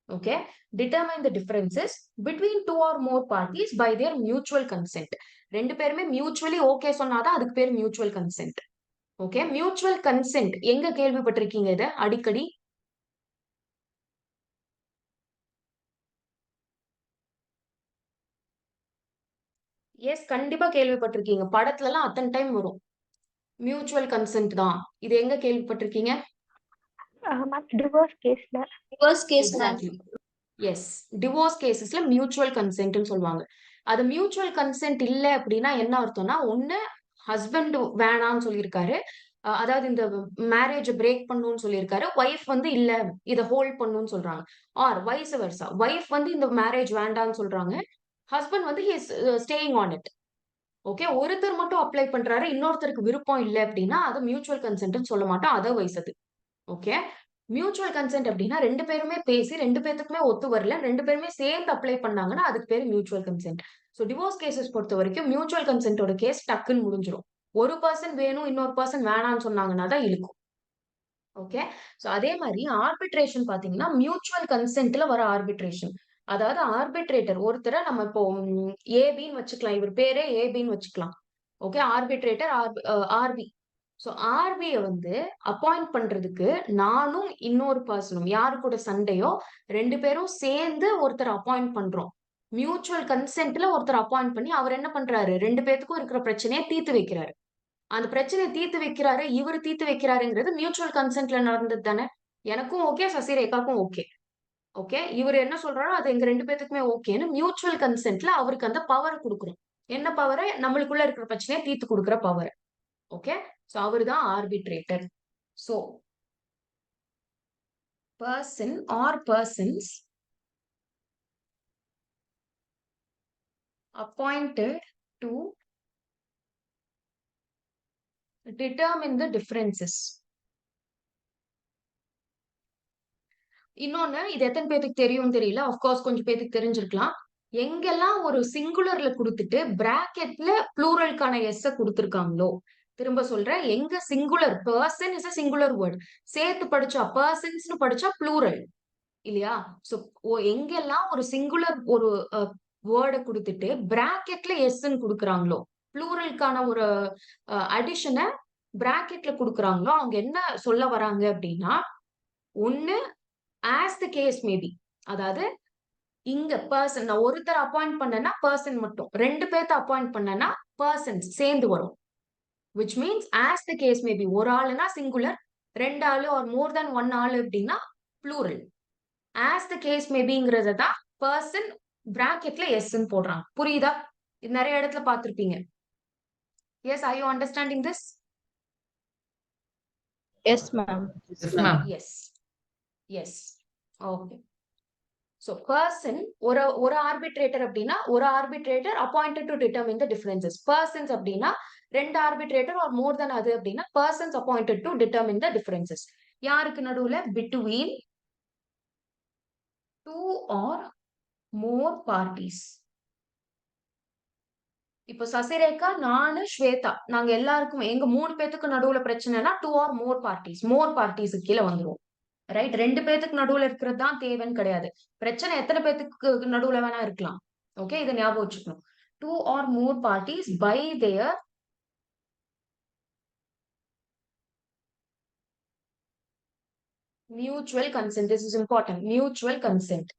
Okay, determine the differences between two or more parties by their mutual consent. ரெண்டு பேருமே மியூச்சுவலி ஓகே சொன்னாதான் அதுக்கு பேர் mutual consent. Okay, mutual consent எங்க கேள்விப்பட்டிருக்கீங்க இத அடிக்கடி? எஸ், கண்டிப்பா கேள்விப்பட்டிருக்கீங்க. படத்துல எல்லாம் அத்தனை டைம் வரும். மியூச்சுவல் கன்சென்ட் தான். இது எங்க கேள்விப்பட்டிருக்கீங்க? Divorce case, ma'am. Divorce case, ma'am. Exactly. Yes, divorce கேசஸ்ல மியூச்சுவல் கன்சென்ட்னு சொல்லுவாங்க. அது மியூச்சுவல் கன்சென்ட் இல்ல அப்படின்னா என்ன அர்த்தம்னா, ஒண்ணு ஹஸ்பண்ட் வேணாம்னு சொல்லியிருக்காரு, அதாவது இந்த மேரேஜ் பிரேக் பண்ணணும்னு சொல்லியிருக்காரு. ஒய்ஃப் வந்து இல்ல இதை ஹோல்ட் பண்ணணும்னு சொல்றாங்க. ஆர் வைஸ் வெர்சா, ஒய்ஃப் வந்து இந்த மேரேஜ் வேண்டாம்னு சொல்றாங்க, ஹஸ்பண்ட் வந்து he is staying on it. Okay, ஒருத்தர் மட்டும் அப்ளை பண்றாரு, இன்னொருத்தருக்கு விருப்பம் இல்லை அப்படின்னா அது மியூச்சுவல் கன்சென்ட்னு சொல்ல மாட்டோம். அதர்வைஸ் அது. ஓகே, மியூச்சுவல் கன்சென்ட் அப்படின்னா ரெண்டு பேருமே பேசி ரெண்டு பேத்துக்குமே ஒத்து வரல, ரெண்டு பேருமே சேர்ந்து அப்ளை பண்ணாங்கன்னா அதுக்கு பேரு mutual consent. So divorce cases பொறுத்த வரைக்கும் மியூச்சுவல் கன்சென்ட்டோட கேஸ் டக்குன்னு முடிஞ்சிடும். ஒரு பர்சன் வேணும், இன்னொரு பர்சன் வேணாம்னு சொன்னாங்கன்னா தான் இழுக்கும். ஓகே, சோ அதே மாதிரி ஆர்பிட்ரேஷன் பாத்தீங்கன்னா மியூச்சுவல் கன்சென்ட்ல வர ஆர்பிட்ரேஷன். அதாவது ஆர்பிட்ரேட்டர் ஒருத்தரை நம்ம இப்போ ஏபின்னு வச்சுக்கலாம், இவர் பேரே ஏபின்னு வச்சுக்கலாம். ஓகே, ஆர்பிட்ரேட்டர் ஆர்பி. சோ ஆர்பியை வந்து அப்பாயிண்ட் பண்றதுக்கு நானும் இன்னொரு பர்சனும் யாரு கூட சண்டையோ ரெண்டு பேரும் சேர்ந்து ஒருத்தர் அப்பாயிண்ட் பண்றோம். மியூச்சுவல் கன்சென்ட்ல ஒருத்தர் அப்பாயிண்ட் பண்ணி அவர் என்ன பண்றாரு, ரெண்டு பேத்துக்கும் இருக்கிற பிரச்சனையை தீர்த்து வைக்கிறாரு. அந்த பிரச்சனையை தீர்த்து வைக்கிறாரு, இவர் தீர்த்து வைக்கிறாருங்கிறது மியூச்சுவல் கன்சென்ட்ல நடந்தது தானே. எனக்கும் ஓகே, சசிரேகாக்கும் ஓகே. ஓகே, இவர் என்ன சொல்றாரோ அது எங்க ரெண்டு பேத்துக்குமே ஓகேன்னு மியூச்சுவல் கன்சென்ட்ல அவருக்கு அந்த பவர் கொடுக்குறோம். என்ன பவரை? நம்மளுக்குள்ள இருக்கிற பிரச்சனையை தீர்த்து கொடுக்குற பவர். ஓகே, சோ அவர் தான் arbitrator. So person or persons appointed to determine the differences. இன்னொன்னு, இது எத்தனை பேருக்கு தெரியும் தெரியல, ஆஃப்கோர்ஸ் கொஞ்சம் பேருக்கு தெரிஞ்சிருக்கலாம். எங்கெல்லாம் ஒரு சிங்குலர்ல கொடுத்துட்டு பிராக்கெட்ல ப்ளூரலுக்கான எஸ் கொடுத்திருக்காங்களோ, திரும்ப சொல்றேன், எங்க singular person is a singular word, சேர்த்து படிச்சா பர்சன்ஸ்னு படிச்சா ப்ளூரல் இல்லையா? சோ எங்கெல்லாம் ஒரு சிங்குலர் ஒரு வேர்ட குடுத்துட்டு பிராக்கெட்ல எஸ்ன்னு குடுக்குறாங்களோ, ப்ளூரலுக்கான ஒரு அடிஷன பிராக்கெட்ல குடுக்குறாங்களோ, அவங்க என்ன சொல்ல வராங்க அப்படின்னா, ஒண்ணு as the case may be, அதாவது இங்க பெர்சன் நான் ஒருத்தர் அப்பாயிண்ட் பண்ணேன்னா பெர்சன் மட்டும், 2 பேத்த அப்பாயிண்ட் பண்ணேன்னா பெர்சன்ஸ் சேர்ந்து வரும். Which means as the case may be, ஒரு ஆளுனா சிங்குலர், 2 ஆளு ஆர் மோர் தென் 1 ஆளு அப்படின்னா ப்ளூரல். ஆஸ் த கேஸ் மேபிங்கிறத தான் பர்சன் பிராக்கெட்ல எஸ்ன்னு போடுறாங்க. புரியுதா? இது நிறைய இடத்துல பார்த்திருப்பீங்க. Yes, are you understanding this? Yes, ma'am. Yes, ma'am. Yes yes okay. So person ஒரு ஆர்பிட்ரேட்டர் அப்படின்னா ஒரு arbitrator appointed to determine the differences. Persons அப்படின்னா 2 ஆர்பிட்ரேட்டர் ஆர் மோர் தென் அது அப்படின்னா persons appointed to determine the differences. யாருக்கு நடுவுல? Between 2 or more parties. இப்போ சசிரேகா, நானு, ஸ்வேதா, நாங்க எல்லாருக்கும் எங்க 3 பேத்துக்கு நடுவுல பிரச்சனைனா 2 ஆர் மோர் பார்ட்டிஸ், மோர் பார்ட்டிஸ்க்கு கீழ வந்துரும். ரைட்? 2 பேத்துக்கு நடுவுல இருக்கிறது தான் தேவைன்னு கிடையாது. பிரச்சனை எத்தனை பேத்துக்கு நடுவுல வேணா இருக்கலாம். ஓகே, இதை ஞாபகம் வச்சுக்கணும். 2 or more parties by their mutual consent. This is important. Mutual consent.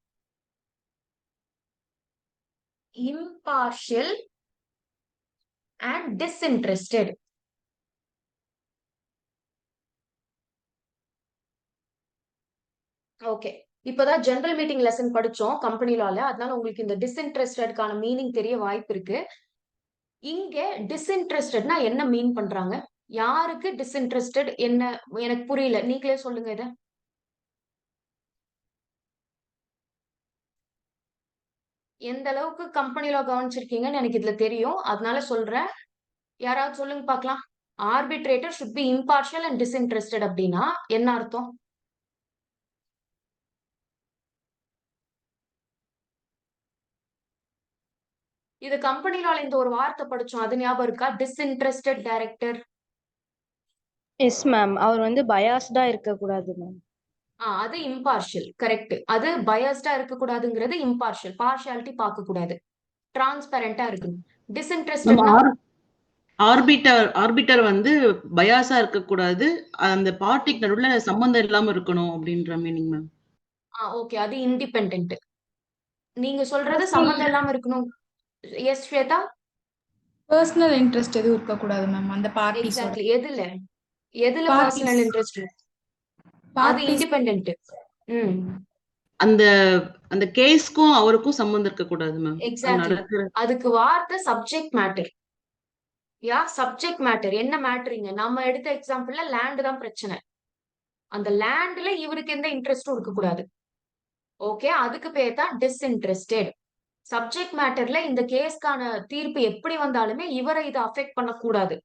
Impartial and disinterested. Okay, இப்பதான் ஜெனரல் மீட்டிங் லெசன் படிச்சோம் கம்பெனி லால, அதனால உங்களுக்கு இந்த டிஸ்இன்ட்ரெஸ்டட்கான மீனிங் தெரிய வாய்ப்பு இருக்கு. இங்க டிஸ்இன்ட்ரெஸ்டட்னா என்ன மீன் பண்றாங்க? யாருக்கு டிஸ்இன்ட்ரெஸ்டட் என்ன? எனக்கு புரியல, நீங்களே சொல்லுங்க இத. எந்த அளவுக்கு கம்பெனில கவனிச்சிருக்கீங்கன்னு எனக்கு இதுல தெரியும், அதனால சொல்றேன். யாராவது சொல்லுங்க பார்க்கலாம். Arbitrator should be impartial and disinterested அப்படின்னா என்ன அர்த்தம்? இது கம்பெனி லால இந்த ஒரு வார்த்தை படிச்சோம், அது ஞாபகம் இருக்கா? Disinterested director. Yes, ma'am. அவர் வந்து biased-ஆ இருக்கக்கூடாது, ma'am. அது இம்பார்ஷியல். கரெக்ட். அது பயாஸ்டா இருக்க கூடாதுங்கிறது இம்பார்ஷியல். பார்ஷியாலிட்டி பார்க்க கூடாது. டிரான்ஸ்பரண்டா இருக்கணும். நம்ம டிஸ்இன்ட்ரெஸ்டட்னா ஆர்பிட்டர் வந்து பயாஸா இருக்கக்கூடாது. அந்த பார்ட்டிக்கு நடுவுல சம்பந்தம் இல்லாம இருக்கணும் அப்படின்ற மீனிங் மேம். ஓகே, அது இண்டிபெண்டன்ட். நீங்க சொல்றது Personal சம்பந்தம் இல்லாம இருக்கணும். எஸ் ஸ்வேதா. பர்சனல் இன்ட்ரெஸ்ட் எதுவும் இருக்கக்கூடாது மேம் அந்த பார்ட்டிஸோட. எக்ஸாக்ட்லி. எதுல எதுல Parties. Personal interest? அது பார்ட்டிஸ் இண்டிபெண்டன்ட். ம் அந்த அந்த கேஸ்க்கும் அவருக்கும் சம்பந்தம் இருக்கக்கூடாது மேம். அது எக்ஸாக்ட்லி. நடக்கிற அதுக்கு வார்த்தை சப்ஜெக்ட் மேட்டர். யா, சப்ஜெக்ட் மேட்டர். என்ன மேட்டரிங்க? நம்ம எடுத்த எக்ஸாம்பிள்ல லேண்ட் தான் பிரச்சனை. அந்த லேண்ட்ல இவருக்கு எந்த இன்ட்ரெஸ்டும் இருக்கக்கூடாது. ஓகே, அதுக்கு பேர் தான் டிஸ்இன்ட்ரெஸ்டட். சப்ஜெக்ட் மேட்டர்ல இந்த கேஸ்க்கான தீர்ப்பு எப்படி வந்தாலுமே இவரை இதை அஃபெக்ட் பண்ணக்கூடாது.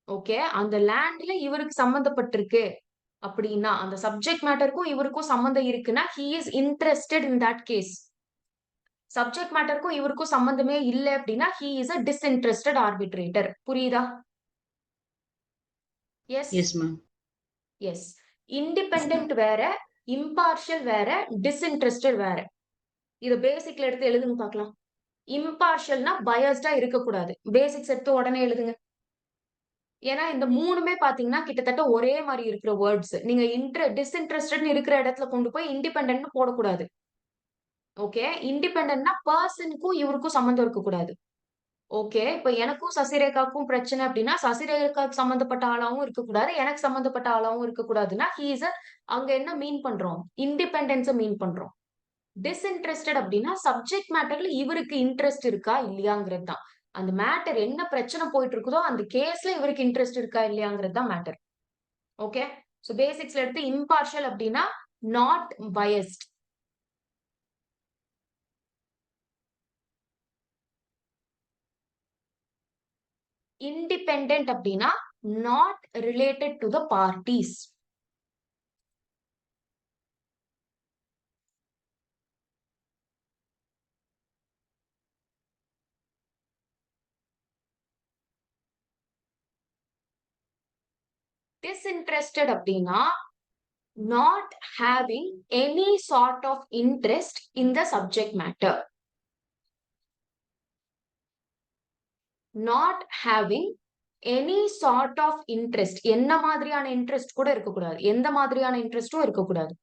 ஓகே, அந்த லேண்ட்ல இவருக்கு சம்பந்தப்பட்டிருக்கு அப்படின்னா, அந்த சப்ஜெக்ட் மேட்டருக்கும் இவருக்கும் சம்பந்தம் இருக்குன்னா he is interested in that case. Subject மேட்டருக்கும் இவருக்கும் சம்பந்தமே இல்லை அப்படின்னா he is a disinterested arbitrator. புரியுதா? Yes yes ma'am. Yes. Independent வேற, இம்பார்ஷியல் வேற, டிஸ்இன்ட்ரெஸ்டட் வேற. இத பேசிக்ல எடுத்து எழுதுங்க பார்க்கலாம். இம்பார்ஷியல்னா பயாஸ்டா இருக்கக்கூடாது. பேசிக்ஸ் எடுத்து உடனே எழுதுங்க. ஏன்னா இந்த மூணுமே பாத்தீங்கன்னா கிட்டத்தட்ட ஒரே மாதிரி இருக்கிற வேர்ட்ஸ். நீங்க டிஸ்இன்ட்ரெஸ்டட் இருக்கிற இடத்துல கொண்டு போய் இண்டிபெண்டன்ட் போடக்கூடாது. ஓகே, இண்டிபெண்டன்ட்னா பர்சனுக்கும் இவருக்கும் சம்மந்தம் இருக்கக்கூடாது. ஓகே, இப்ப எனக்கும் சசிரேகாக்கும் பிரச்சனை அப்படின்னா சசிரேகாக்கு சம்பந்தப்பட்ட ஆளாவும் இருக்கக்கூடாது, எனக்கு சம்பந்தப்பட்ட ஆளாவும் இருக்கக்கூடாதுன்னா அங்க என்ன மீன் பண்றோம்? இண்டிபெண்டன்ஸ மீன் பண்றோம். டிஸ்இன்ட்ரெஸ்டட் அப்படின்னா சப்ஜெக்ட் மேட்டர்ல இவருக்கு இன்ட்ரெஸ்ட் இருக்கா இல்லையாங்கிறது தான். அந்த மேட்டர் என்ன பிரச்சனை போயிட்டு இருக்குதோ அந்த கேஸ்ல இவருக்கு இன்ட்ரெஸ்ட் இருக்கா இல்லையாங்கிறது தான் மேட்டர். ஓகே, சோ பேசிக்ஸ்ல எடுத்து இம்பார்ஷியல் அப்படின்னா நாட் பயஸ்ட். இண்டிபெண்டன்ட் அப்படின்னா not related to the parties. Disinterested அப்படின்னா not having any sort of interest in the subject matter. Not having any sort of interest. என்ன மாதிரியான இன்ட்ரெஸ்ட் கூட இருக்கக்கூடாது, எந்த மாதிரியான இன்ட்ரெஸ்டும் இருக்கக்கூடாது.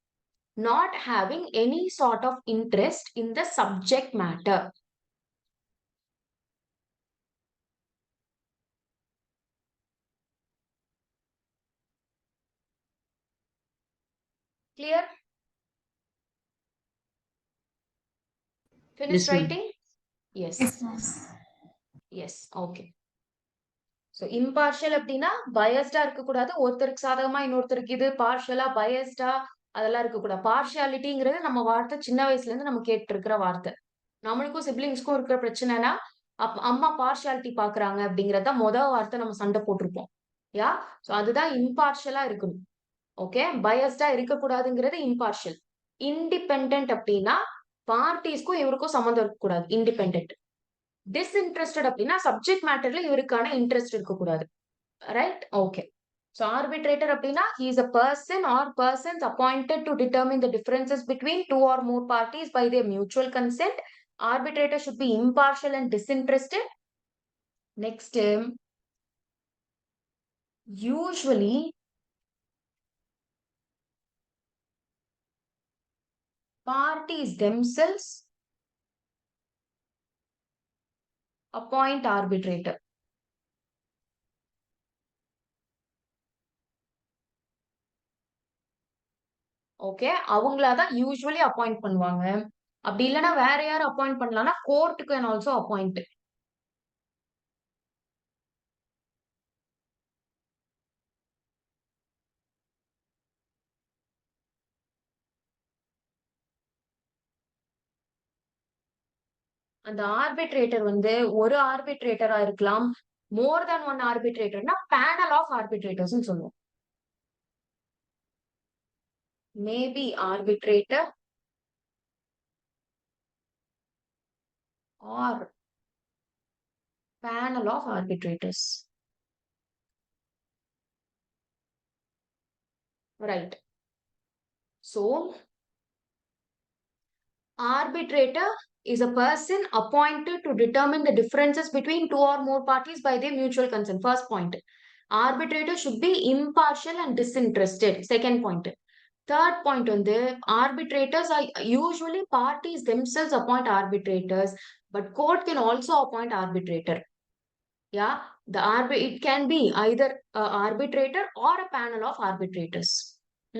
Not having any sort of interest in the subject matter. Clear? Finish Yes, ma'am. writing? Yes. Yes. Okay. So impartial அப்படின்னா biased இருக்கக்கூடாது, ஒருத்தருக்கு சாதகமா இன்னொருத்தருக்கு இது பார்ஷியலா biased அதெல்லாம் இருக்கக்கூடாது. பார்ஷியாலிட்டிங்கிறது நம்ம வார்த்தை சின்ன வயசுல இருந்து நம்ம கேட்டு இருக்கிற வார்த்தை. நம்மளுக்கும் சிப்லிங்ஸ்க்கும் இருக்கிற பிரச்சனைனா அம்மா பார்ஷியாலிட்டி பாக்குறாங்க அப்படிங்கறத வார்த்தை நம்ம சண்டை போட்டிருப்போம். யா சோ அதுதான் இம்பார்ஷியலா இருக்கணும். ஓகே, பயஸ்டா இருக்கக்கூடாதுங்கிறது இம்பார்ஷியல். இண்டிபெண்டன்ட் அப்படின்னா பார்ட்டிஸ்க்கும் இவருக்கும் சம்மந்தம் இருக்கக்கூடாது, இண்டிபெண்டன்ட். டிஸ்இன்ட்ரெஸ்டட் அப்படின்னா சப்ஜெக்ட் மேட்டர்ல இவருக்கான இன்ட்ரெஸ்ட் இருக்கக்கூடாது. ரைட்? ஓகே. So arbitrator அப்படின்னா he is a person or persons appointed to determine the differences between two or more parties by their mutual consent. Arbitrator should be impartial and disinterested. Next, usually parties themselves appoint arbitrator. Okay, அவங்களாதான் usually appoint பண்ணுவாங்க. அப்படி இல்லைன்னா வேற யாரும் appoint பண்ணலாம்னா court can also appoint. அந்த arbitrator வந்து ஒரு ஆர்பிட்ரேட்டரா இருக்கலாம், மோர் தென் ஒன் ஆர்பிட்ரேட்டர்னா பேனல் ஆஃப் ஆர்பிட்ரேட்டர்ஸ் சொல்லுவோம். Maybe arbitrator or panel of arbitrators. Right. So, arbitrator is a person appointed to determine the differences between two or more parties by their mutual consent. First point. Arbitrator should be impartial and disinterested. Second point. Third point on the arbitrators are usually parties themselves appoint arbitrators, but court can also appoint arbitrator. Yeah, it can be either an arbitrator or a panel of arbitrators.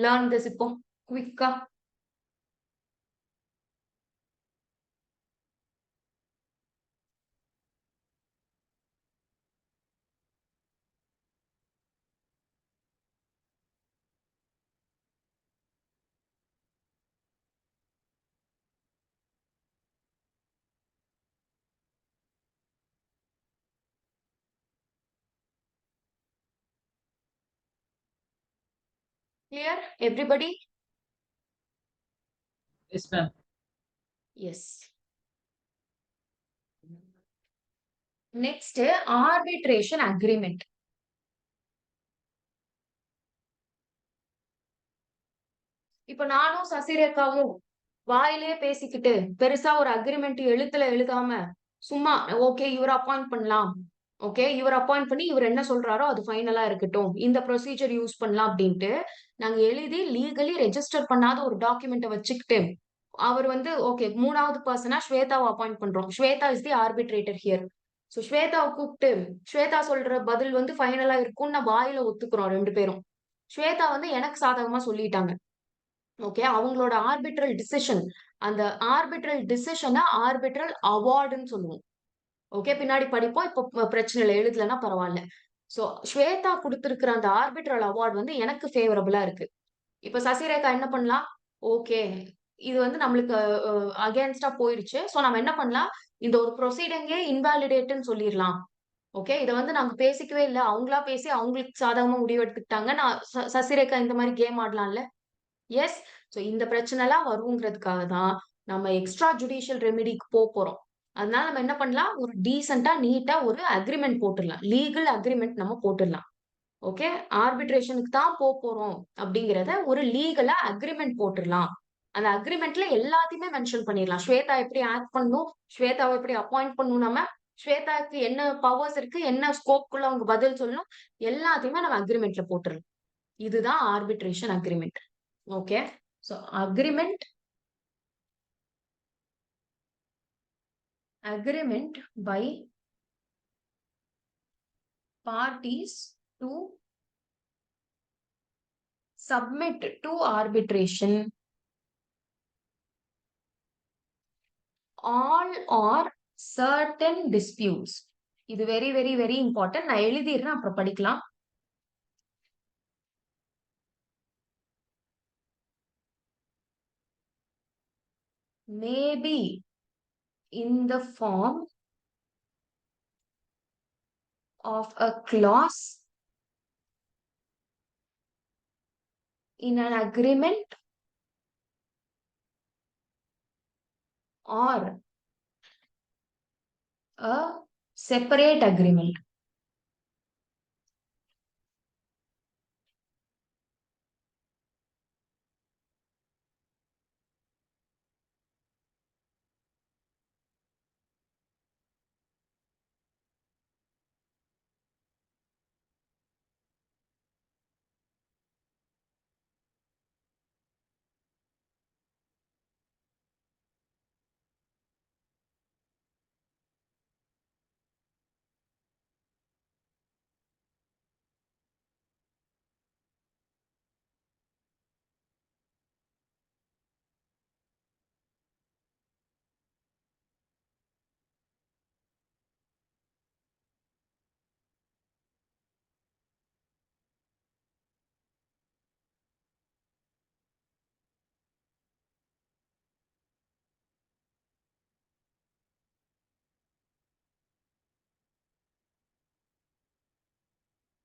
Learn this இப்போ quick. Clear, everybody? Yes, ma'am. Yes. Next, arbitration agreement. இப்ப நானும் சசிரேகாவும் வாயிலே பேசிக்கிட்டு பெருசா ஒரு agreement எழுத்துல எழுதாம சும்மா ஓகே இவர் அப்பாயிண்ட் பண்ணலாம், ஓகே இவர் அப்பாயிண்ட் பண்ணி இவர் என்ன சொல்றாரோ அது ஃபைனலா இருக்கட்டும், இந்த ப்ரொசீஜர் யூஸ் பண்ணலாம் அப்படின்ட்டு நாங்க எழுதி லீகலி ரெஜிஸ்டர் பண்ணாத ஒரு டாக்குமெண்ட்டை வச்சுக்கிட்டு அவர் வந்து ஓகே மூணாவது பர்சனா ஸ்வேதாவை அப்பாயிண்ட் பண்றோம். Shweta is the arbitrator here. So ஸ்வேதாவை கூப்பிட்டு ஸ்வேதா சொல்ற பதில் வந்து ஃபைனலா இருக்கும்னு நான் வாயில ஒத்துக்கிறோம் ரெண்டு பேரும். ஸ்வேதா வந்து எனக்கு சாதகமா சொல்லிட்டாங்க. ஓகே, அவங்களோட ஆர்பிட்ரல் டிசிஷன், அந்த ஆர்பிட்ரல் டிசிஷனை ஆர்பிட்ரல் அவார்டுன்னு சொல்லுவோம். ஓகே, பின்னாடி படிப்போம், இப்போ பிரச்சனை இல்லை, எழுதலன்னா பரவாயில்ல. சோ ஸ்வேதா கொடுத்திருக்கிற அந்த ஆர்பிட்ரல் அவார்டு வந்து எனக்கு ஃபேவரபிளா இருக்கு. இப்ப சசிரேகா என்ன பண்ணலாம், ஓகே இது வந்து நம்மளுக்கு அகேன்ஸ்டா போயிடுச்சு, சோ நம்ம என்ன பண்ணலாம், இந்த ஒரு ப்ரொசீடிங்கே இன்வாலிடேட்னு சொல்லிடலாம். ஓகே, இதை வந்து நாங்க பேசிக்கவே இல்லை, அவங்களா பேசி அவங்களுக்கு சாதகமா முடிவு எடுத்துக்கிட்டாங்க, நான் சசிரேகா இந்த மாதிரி கேம் ஆடலாம்ல. எஸ், சோ இந்த பிரச்சனை எல்லாம் வருங்கிறதுக்காக தான் நம்ம எக்ஸ்ட்ரா ஜுடிஷியல் ரெமிடிக்கு போறோம். அதனால நம்ம என்ன பண்ணலாம், ஒரு டீசெண்டா நீட்டா ஒரு அக்ரிமெண்ட் போட்டுடலாம், லீகல் அக்ரிமெண்ட் நம்ம போட்டுடலாம். ஓகே, ஆர்பிட்ரேஷனுக்கு தான் போறோம் அப்படிங்கறத ஒரு லீகலா அக்ரிமெண்ட் போட்டுடலாம். அந்த அக்ரிமெண்ட்ல எல்லாத்தையுமே மென்ஷன் பண்ணிடலாம். ஸ்வேதா எப்படி ஆக்ட் பண்ணணும், ஸ்வேதாவை எப்படி அப்பாயிண்ட் பண்ணணும், நம்ம ஸ்வேதாக்கு என்ன பவர்ஸ் இருக்கு, என்ன ஸ்கோப்குள்ள அவங்க பதில் சொல்லணும், எல்லாத்தையுமே நம்ம அக்ரிமெண்ட்ல போட்டுடலாம். இதுதான் arbitration agreement. Okay, so agreement by parties to submit to arbitration all or certain disputes. இது வெரி வெரி வெரி இம்பார்ட்டன்ட். நான் எழுதிடுறேன், அப்புறம் படிக்கலாம். May be in the form of a clause in an agreement or a separate agreement.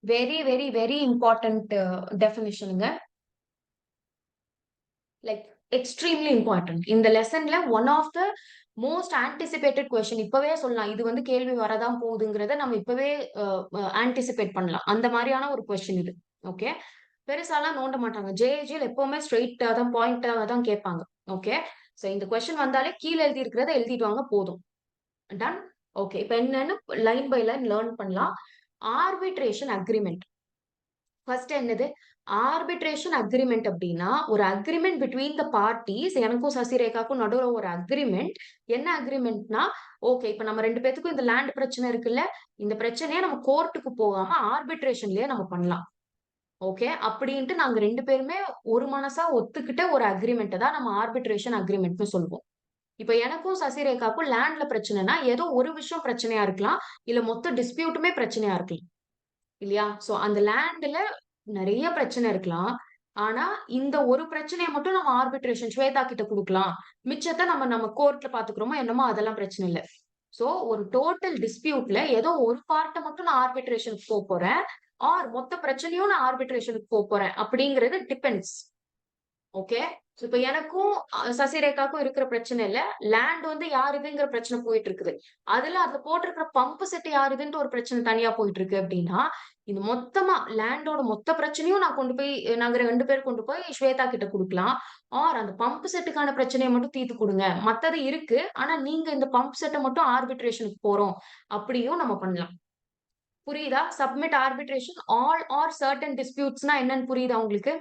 Very very very important டெஃபினிஷனுங்க. Like extremely important. இந்த லெசன்ல one of the most anticipated question இப்பவே சொல்லலாம். இது வந்து கேள்வி வரதான் போகுதுங்கிறத நம்ம இப்பவே ஆன்டிசிபேட் பண்ணலாம். அந்த மாதிரியான ஒரு கொஸ்டின் இது. ஓகே, பெருசாலாம் நோண்ட மாட்டாங்க. ஜேஜியில் எப்பவுமே ஸ்ட்ரெயிட்டா தான் பாயிண்டா தான் கேட்பாங்க. ஓகே, சோ இந்த கொஸ்டின் வந்தாலே கீழே எழுதி இருக்கிறத எழுதிடுவாங்க, போதும். டன். ஓகே, இப்ப என்னன்னு லைன் பை லைன் லேர்ன் பண்ணலாம். ஆர்பிட்ரேஷன் அக்ரிமெண்ட் ஃபர்ஸ்ட் என்னது? ஆர்பிட்ரேஷன் அக்ரிமெண்ட் அப்படின்னா ஒரு அக்ரிமெண்ட் பிட்வீன் த பார்ட்டிஸ். எனக்கும் சசிரேகாக்கும் நடுவுல ஒரு அக்ரிமெண்ட். என்ன அக்ரிமெண்ட்னா, ஓகே இப்ப நம்ம ரெண்டு பேத்துக்கும் இந்த லேண்ட் பிரச்சனை இருக்குல்ல, இந்த பிரச்சனையை நம்ம கோர்ட்டுக்கு போகாம ஆர்பிட்ரேஷன்லயே நம்ம பண்ணலாம். ஓகே, அப்படின்ட்டு நாங்க ரெண்டு பேருமே ஒரு மனசா ஒத்துக்கிட்ட ஒரு அக்ரிமெண்ட் தான் நம்ம ஆர்பிட்ரேஷன் அக்ரிமெண்ட்னு சொல்லுவோம். இப்ப எனக்கும் சசிரேகாக்கும் லேண்ட்ல பிரச்சனைனா ஏதோ ஒரு விஷயம் பிரச்சனையா இருக்கலாம், இல்ல மொத்த டிஸ்பியூட்டுமே பிரச்சனையா இருக்கலாம் இல்லையா? சோ அந்த லேண்ட்ல நிறைய பிரச்சனை இருக்கலாம். ஆனா இந்த ஒரு பிரச்சனையை மட்டும் நம்ம ஆர்பிட்ரேஷன் ஸ்வேதா கிட்ட கொடுக்கலாம், மிச்சத்தை நம்ம கோர்ட்ல பாத்துக்கிறோமோ என்னமோ அதெல்லாம் பிரச்சனை இல்ல. சோ ஒரு டோட்டல் டிஸ்பியூட்ல ஏதோ ஒரு பார்ட்டை மட்டும் நான் ஆர்பிட்ரேஷனுக்கு போறேன், ஆர் மொத்த பிரச்சனையும் நான் ஆர்பிட்ரேஷனுக்கு போறேன் அப்படிங்கிறது டிபெண்ட்ஸ். ஓகே, இப்ப எனக்கும் சசிரேகாக்கும் இருக்கிற பிரச்சனை இல்ல, லேண்ட் வந்து யாருதுங்கிற பிரச்சனை போயிட்டு இருக்குது. அதுல போட்டிருக்கிற பம்பு செட் யாருதுன்ட்டு ஒரு பிரச்சனை தனியா போயிட்டு இருக்கு. அப்படின்னா இந்த மொத்தமா லேண்டோட மொத்த பிரச்சனையும் நான் கொண்டு போய் நாங்க ரெண்டு பேர் கொண்டு போய் ஸ்வேதா கிட்ட கொடுக்கலாம். ஆர் அந்த பம்பு செட்டுக்கான பிரச்சனையை மட்டும் தீர்த்து கொடுங்க, மத்தது இருக்கு ஆனா நீங்க இந்த பம்ப் செட்டை மட்டும் ஆர்பிட்ரேஷனுக்கு போறோம் அப்படியும் நம்ம பண்ணலாம். புரியுதா? Submit arbitration all or certain டிஸ்பியூட்ஸ்னா என்னன்னு புரியுதா உங்களுக்கு?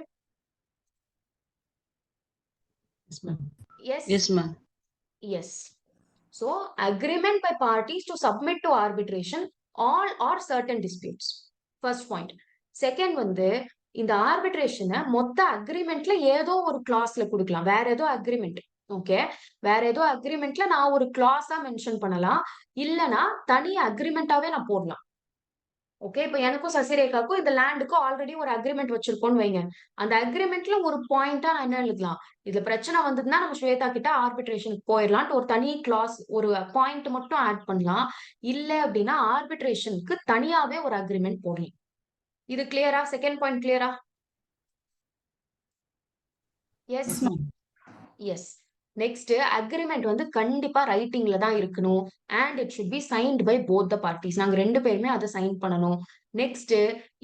Yes, ma'am. Yes. Yes, ma'am. Yes. So, agreement by parties to submit to arbitration all or certain disputes. First point. Second வந்து இந்த ஆர்பிட்ரேஷனை மொத்த அக்ரிமெண்ட்ல ஏதோ ஒரு கிளாஸ்ல கொடுக்கலாம். வேற ஏதோ அக்ரிமெண்ட். ஓகே, வேற ஏதோ அக்ரிமெண்ட்ல நான் ஒரு கிளாஸா மென்ஷன் பண்ணலாம், இல்லனா தனி அக்ரிமெண்டாவே நான் போடலாம். ஓகே, இப்ப எனக்கும் சசிரேகாக்கும் இந்த லேண்டுக்கும் ஆல்ரெடி ஒரு அக்ரிமெண்ட் வச்சிருக்கோம்னு வைங்க. அந்த அக்ரிமெண்ட்ல ஒரு பாயிண்டா நான் என்ன எழுதலாம், இதுல பிரச்சனை வந்ததுன்னா நம்ம ஸ்வேதா கிட்ட ஆர்பிட்ரேஷனுக்கு போயிடலாம்னு ஒரு தனி கிளாஸ் ஒரு பாயிண்ட் மட்டும் ஆட் பண்ணலாம். இல்ல அப்படின்னா ஆர்பிட்ரேஷனுக்கு தனியாவே ஒரு அக்ரிமெண்ட் போடலாம். இது கிளியரா? செகண்ட் பாயிண்ட் கிளியரா? Yes, yes. நெக்ஸ்ட் அக்ரிமெண்ட் வந்து கண்டிப்பா ரைட்டிங்ல தான் இருக்கணும் and it should be signed by both the parties. நாங்க 2 பேருமே அதை சைன் பண்ணணும். நெக்ஸ்ட்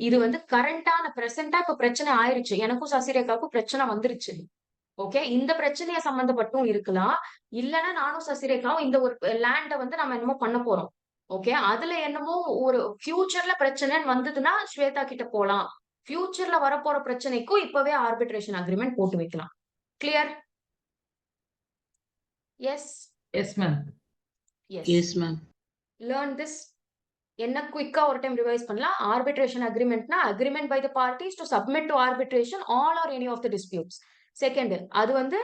இது வந்து கரண்டான பிரசன்டா இப்ப பிரச்சனை ஆயிருச்சு, எனக்கும் சசிரேகாவுக்கும் பிரச்சனை வந்துருச்சு. ஓகே, இந்த பிரச்சனைய சம்பந்தப்பட்டும் இருக்கலாம். இல்லைன்னா நானும் சசிரேகாவும் இந்த ஒரு லேண்ட வந்து நம்ம என்னமோ பண்ண போறோம். ஓகே, அதுல என்னமோ ஒரு ஃபியூச்சர்ல பிரச்சனைன்னு வந்ததுன்னா ஸ்வேதா கிட்ட போலாம். ஃபியூச்சர்ல வரப்போற பிரச்சனைக்கும் இப்பவே ஆர்பிட்ரேஷன் அக்ரிமெண்ட் போட்டு வைக்கலாம். Clear? Yes yes ma'am. Yes yes ma'am. Learn this. என்ன குயிக்கா ஒரு டைம் ரிவைஸ் பண்ணலாம். ஆர்பிட்ரேஷன் அக்ரிமெண்ட்னா agreement by the parties to submit to arbitration all or any of the disputes. Second, அது வந்து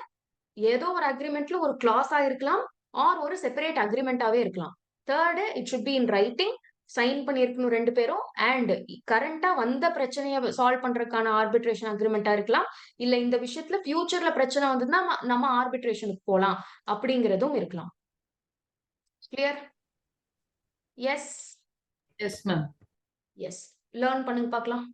ஏதோ ஒரு அக்ரிமெண்ட்ல ஒரு கிளாஸா இருக்கலாம் ஆர் ஒரு செப்பரேட் அக்ரிமெண்டாவே இருக்கலாம். Third, it should be in writing, sign பண்ணிருக்கணும் 2 பேரும். அண்ட் கரண்டா வந்த பிரச்சனையை சால்வ் பண்றதுக்கான ஆர்பிட்ரேஷன் அக்ரிமெண்டா இருக்கலாம். இல்ல இந்த விஷயத்துல ஃபியூச்சர்ல பிரச்சனை வந்ததுன்னா நம்ம ஆர்பிட்ரேஷனுக்கு போலாம் அப்படிங்கிறதும் இருக்கலாம். Clear? Yes yes ma'am. Yes learn பண்ணுங்க பார்க்கலாம்.